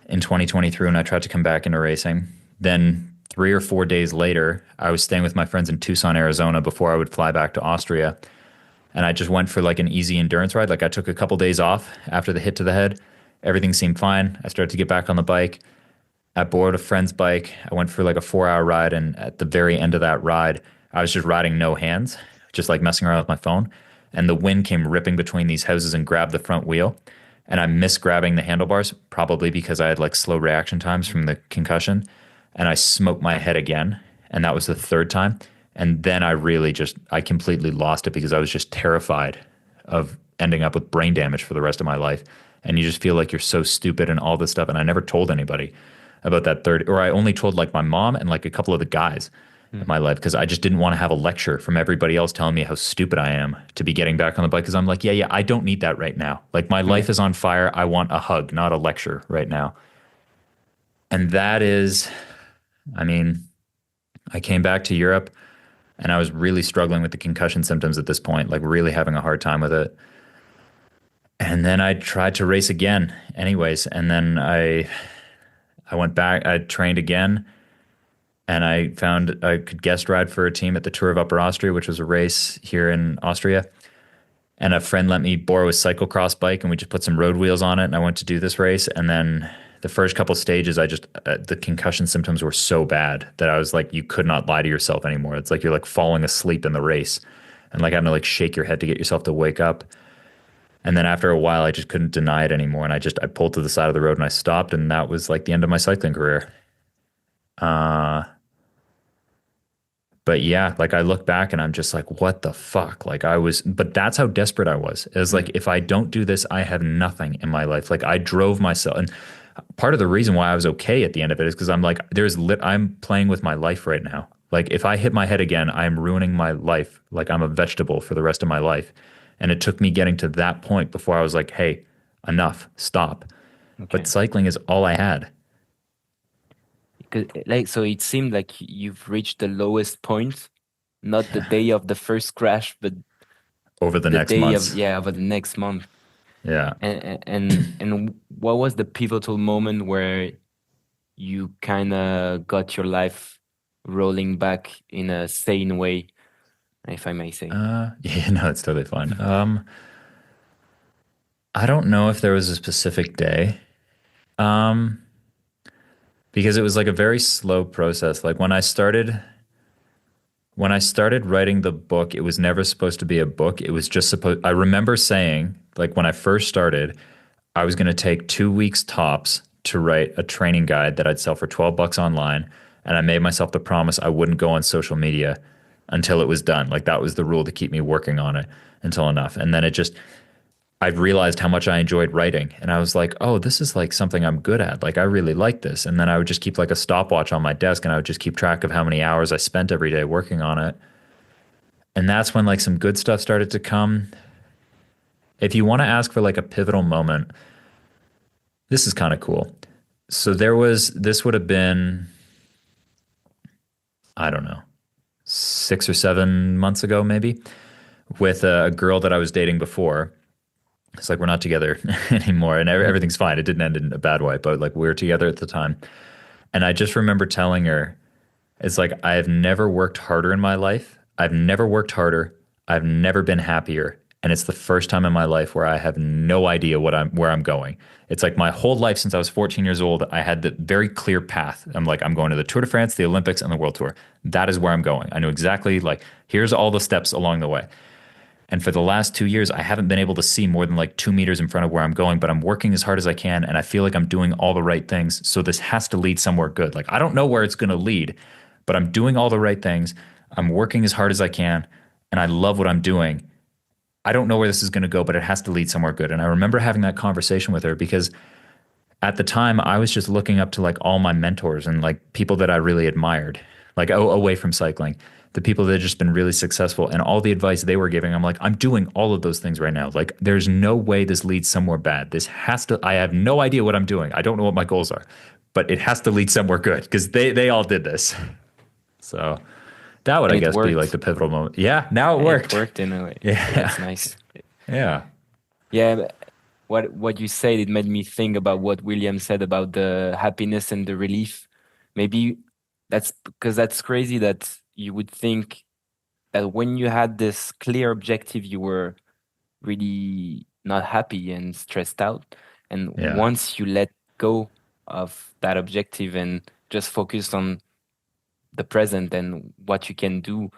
in 2023 when I tried to come back into racing. Then 3 or 4 days later, I was staying with my friends in Tucson, Arizona before I would fly back to Austria. And I just went for like an easy endurance ride. Like I took a couple days off after the hit to the head. Everything seemed fine. I started to get back on the bike. I borrowed a friend's bike. I went for like a 4 hour ride. And at the very end of that ride, I was just riding no hands, just like messing around with my phone. And the wind came ripping between these houses and grabbed the front wheel. And I missed grabbing the handlebars, probably because I had like slow reaction times from the concussion. And I smoked my head again. And that was the third time. And then I completely lost it because I was just terrified of ending up with brain damage for the rest of my life. And you just feel like you're so stupid and all this stuff. And I never told anybody about that third, or I only told like my mom and like a couple of the guys in my life because I just didn't want to have a lecture from everybody else telling me how stupid I am to be getting back on the bike. Because I'm like, yeah, I don't need that right now. Like my life is on fire. I want a hug, not a lecture right now. And that is, I mean, I came back to Europe and I was really struggling with the concussion symptoms at this point, like really having a hard time with it. And then I tried to race again anyways. And then I went back, I trained again, and I found I could guest ride for a team at the Tour of Upper Austria, which was a race here in Austria. And a friend let me borrow a cyclocross bike and we just put some road wheels on it. And I went to do this race. And then the first couple stages, the concussion symptoms were so bad that I was like, you could not lie to yourself anymore. It's like you're like falling asleep in the race and like having to like shake your head to get yourself to wake up. And then after a while, I just couldn't deny it anymore. And I pulled to the side of the road and I stopped. And that was like the end of my cycling career. But yeah, like I look back and I'm just like, what the fuck? But that's how desperate I was. It was like, if I don't do this, I have nothing in my life. Like I drove myself. And part of the reason why I was okay at the end of it is because I'm like, I'm playing with my life right now. Like if I hit my head again, I'm ruining my life. Like I'm a vegetable for the rest of my life. And it took me getting to that point before I was like, hey, enough, stop. Okay. But cycling is all I had. So it seemed like you've reached the lowest point, not the day of the first crash, but over the next month. Over the next month. Yeah. And what was the pivotal moment where you kind of got your life rolling back in a sane way, if I may say? Yeah, no, it's totally fine. I don't know if there was a specific day. Because it was like a very slow process. Like when I started writing the book, it was never supposed to be a book. It was just I remember saying, like when I first started, I was going to take 2 weeks tops to write a training guide that I'd sell for $12 online. And I made myself the promise I wouldn't go on social media until it was done. Like that was the rule to keep me working on it until enough. And then I realized how much I enjoyed writing. And I was like, oh, this is like something I'm good at. Like I really like this. And then I would just keep like a stopwatch on my desk and I would just keep track of how many hours I spent every day working on it. And that's when like some good stuff started to come. If you want to ask for like a pivotal moment, this is kind of cool. So this would have been, I don't know, 6 or 7 months ago, maybe, with a girl that I was dating before. It's like we're not together anymore and everything's fine. It didn't end in a bad way, but like we were together at the time. And I just remember telling her, it's like, I have never worked harder in my life. I've never worked harder. I've never been happier. And it's the first time in my life where I have no idea where I'm going. It's like my whole life since I was 14 years old, I had the very clear path. I'm like, I'm going to the Tour de France, the Olympics, and the World Tour. That is where I'm going. I knew exactly like, here's all the steps along the way. And for the last 2 years, I haven't been able to see more than like 2 meters in front of where I'm going, but I'm working as hard as I can. And I feel like I'm doing all the right things. So this has to lead somewhere good. Like, I don't know where it's going to lead, but I'm doing all the right things. I'm working as hard as I can. And I love what I'm doing. I don't know where this is going to go, but it has to lead somewhere good. And I remember having that conversation with her because at the time I was just looking up to like all my mentors and like people that I really admired, like away from cycling. The people that had just been really successful and all the advice they were giving, I'm like, I'm doing all of those things right now. Like, there's no way this leads somewhere bad. I have no idea what I'm doing. I don't know what my goals are, but it has to lead somewhere good because they all did this. So that would, And I it guess, be like worked. the pivotal moment. Yeah, now it It worked. worked in a way. So Yeah, that's nice. yeah, Yeah, what you said, it made me think about what William said about the happiness and the relief. Maybe that's because that's crazy that you would think that when you had this clear objective, you were really not happy and stressed out. And yeah. once you let go of that objective and just focus on the present and what you can do,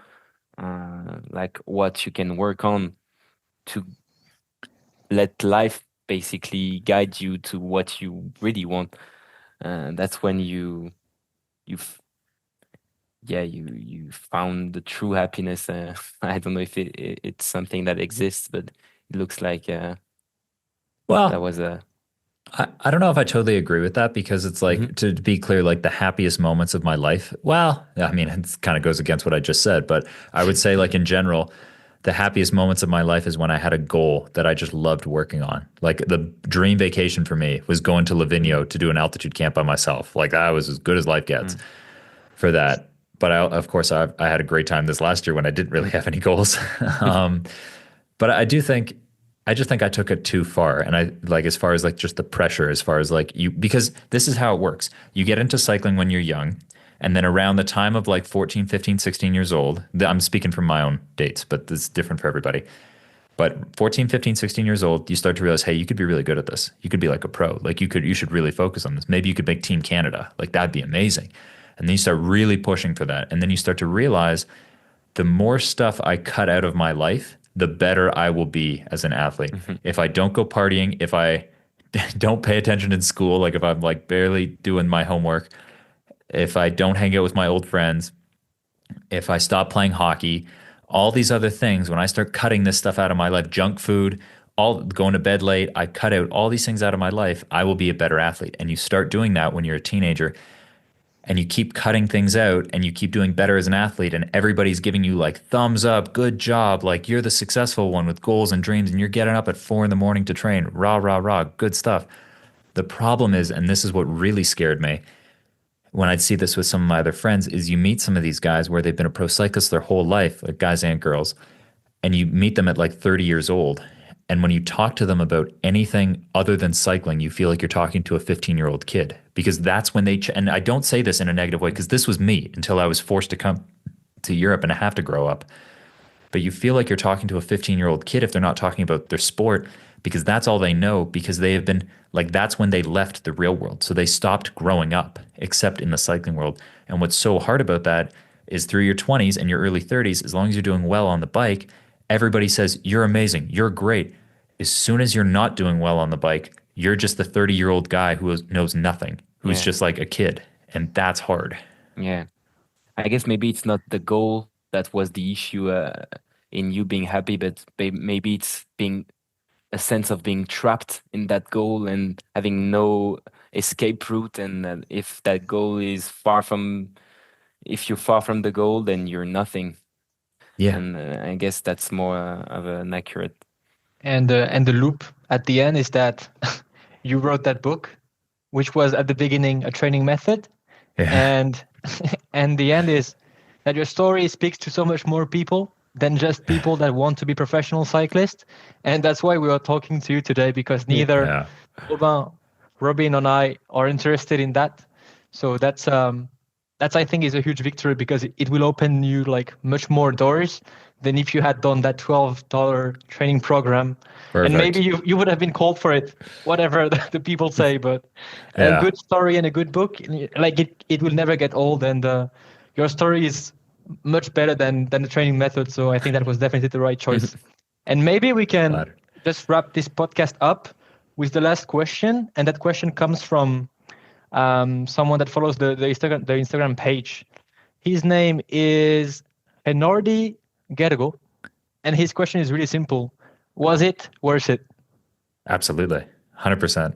like what you can work on to let life basically guide you to what you really want. That's when you f- yeah you found the true happiness. I don't know if it's something that exists, but it looks like that Well, was a I don't know if I totally agree with that because it's Mhm. like, to be clear, like the happiest moments of my life. Well, I mean, it kind of goes against what I just said, but I would say, like, in general, the happiest moments of my life is when I had a goal that I just loved working on. Like, the dream vacation for me was going to Mm, Livigno to do an altitude camp by myself. Like, that was as good as life gets mm, for that. But of course, I had a great time this last year when I didn't really have any goals. um, but I just think I took it too far. And I like, as far as like just the pressure, as far as like because this is how it works. You get into cycling when you're young. And then around the time of like 14, 15, 16 years old, I'm speaking from my own dates, but this is different for everybody. But 14, 15, 16 years old, you start to realize, hey, you could be really good at this. You could be like a pro. Like, you should really focus on this. Maybe you could make Team Canada. Like, that'd be amazing. And then you start really pushing for that. And then you start to realize the more stuff I cut out of my life, the better I will be as an athlete. mhm. If I don't go partying, if I don't pay attention in school, like if I'm like barely doing my homework, if I don't hang out with my old friends, if I stop playing hockey, all these other things, when I start cutting this stuff out of my life, junk food, all going to bed late, I cut out all these things out of my life, I will be a better athlete. And you start doing that when you're a teenager and you keep cutting things out and you keep doing better as an athlete and everybody's giving you like thumbs up, good job, like you're the successful one with goals and dreams and you're getting up at 4 a.m. to train, rah, rah, rah, good stuff. The problem is, and this is what really scared me when I'd see this with some of my other friends, is you meet some of these guys where they've been a pro cyclist their whole life, like guys and girls, and you meet them at like 30 years old. And when you talk to them about anything other than cycling, you feel like you're talking to a 15-year-old kid because that's when and I don't say this in a negative way because this was me until I was forced to come to Europe and I have to grow up. But you feel like you're talking to a 15-year-old kid if they're not talking about their sport because that's all they know because they have been like, that's when they left the real world. So they stopped growing up except in the cycling world. And what's so hard about that is through your 20s and your early 30s, as long as you're doing well on the bike, everybody says, you're amazing, you're great. As soon as you're not doing well on the bike, you're just the 30-year-old guy who knows nothing, who's Yeah, just like a kid. And that's hard. yeah. I guess maybe it's not the goal that was the issue in you being happy, but maybe it's being a sense of being trapped in that goal and having no escape route. And if that goal is if you're far from the goal, then you're nothing. Yeah. And I guess that's more of an accurate. And the loop at the end is that you wrote that book, which was at the beginning a training method, Yeah. and and the end is that your story speaks to so much more people than just people that want to be professional cyclists. And that's why we are talking to you today, because Yeah. neither Yeah. Robin, Robin and I are interested in that. So that's I think is a huge victory because it will open you like much more doors than if you had done that $12 training program. And maybe Perfect. you would have been called for it, whatever the people say. But a Yeah. good story and a good book, like it will never get old. And your story is much better than the training method. So I think that was definitely the right choice. And maybe we can Flattered. just wrap this podcast up with the last question. And that question comes from someone that follows the Instagram page. His name is Henardi Gergo, and his question is really simple: was it worth it? Absolutely. 100%.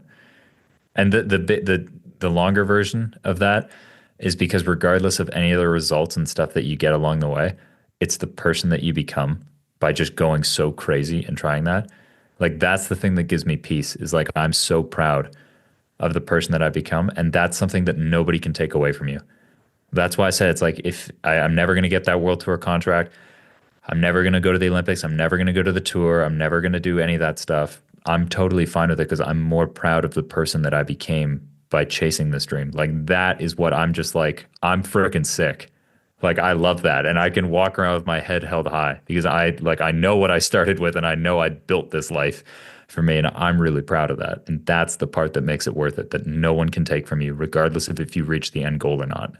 And the longer version of that is because regardless of any of the results and stuff that you get along the way, it's the person that you become by just going so crazy and trying that. Like, that's the thing that gives me peace, is like, I'm so proud of the person that I've become. And that's something that nobody can take away from you. That's why I said it's like I'm never going to get that world tour contract. I'm never going to go to the Olympics. I'm never going to go to the tour. I'm never going to do any of that stuff. I'm totally fine with it because I'm more proud of the person that I became by chasing this dream. Like that is what I'm just like, I'm freaking sick. Like I love that. And I can walk around with my head held high because I know what I started with and I know I built this life for me. And I'm really proud of that. And that's the part that makes it worth it, that no one can take from you, regardless of if you reach the end goal or not.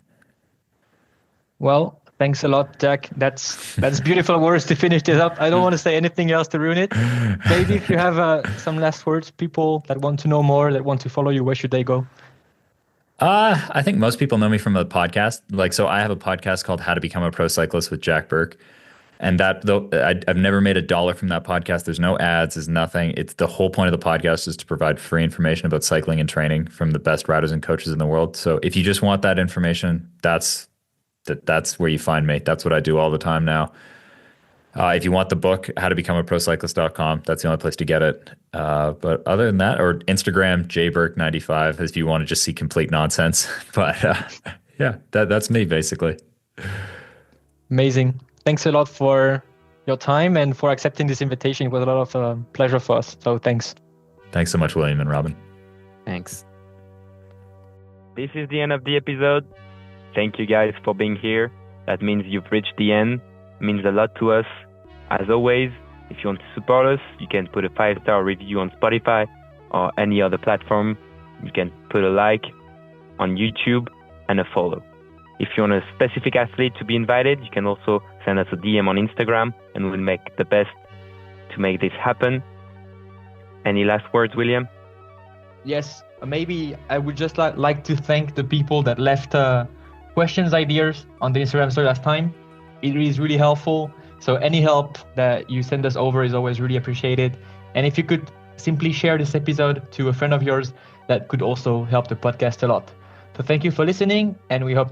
Well, thanks a lot, Jack. That's beautiful words to finish this up. I don't want to say anything else to ruin it. Maybe if you have some last words, people that want to know more, that want to follow you, where should they go? I think most people know me from a podcast. Like, so I have a podcast called How to Become a Pro Cyclist with Jack Burke. And that, though, I've never made $1 from that podcast. There's no ads, there's nothing. It's the whole point of the podcast is to provide free information about cycling and training from the best riders and coaches in the world. So if you just want that information, that's where you find me. That's what I do all the time now. If you want the book, howtobecomeaprocyclist.com, that's the only place to get it. But other than that, or Instagram, jburke95, if you want to just see complete nonsense. But yeah, that's me basically. Amazing. Thanks a lot for your time and for accepting this invitation. It was a lot of pleasure for us. So thanks. Thanks so much, William and Robin. Thanks. This is the end of the episode. Thank you guys for being here. That means you've reached the end. It means a lot to us. As always, if you want to support us, you can put a 5-star review on Spotify or any other platform. You can put a like on YouTube and a follow. If you want a specific athlete to be invited, you can also send us a DM on Instagram and we'll make the best to make this happen. Any last words, William? Yes, maybe I would just like to thank the people that left questions, ideas on the Instagram story last time. It is really helpful. So any help that you send us over is always really appreciated. And if you could simply share this episode to a friend of yours, that could also help the podcast a lot. So thank you for listening, and we hope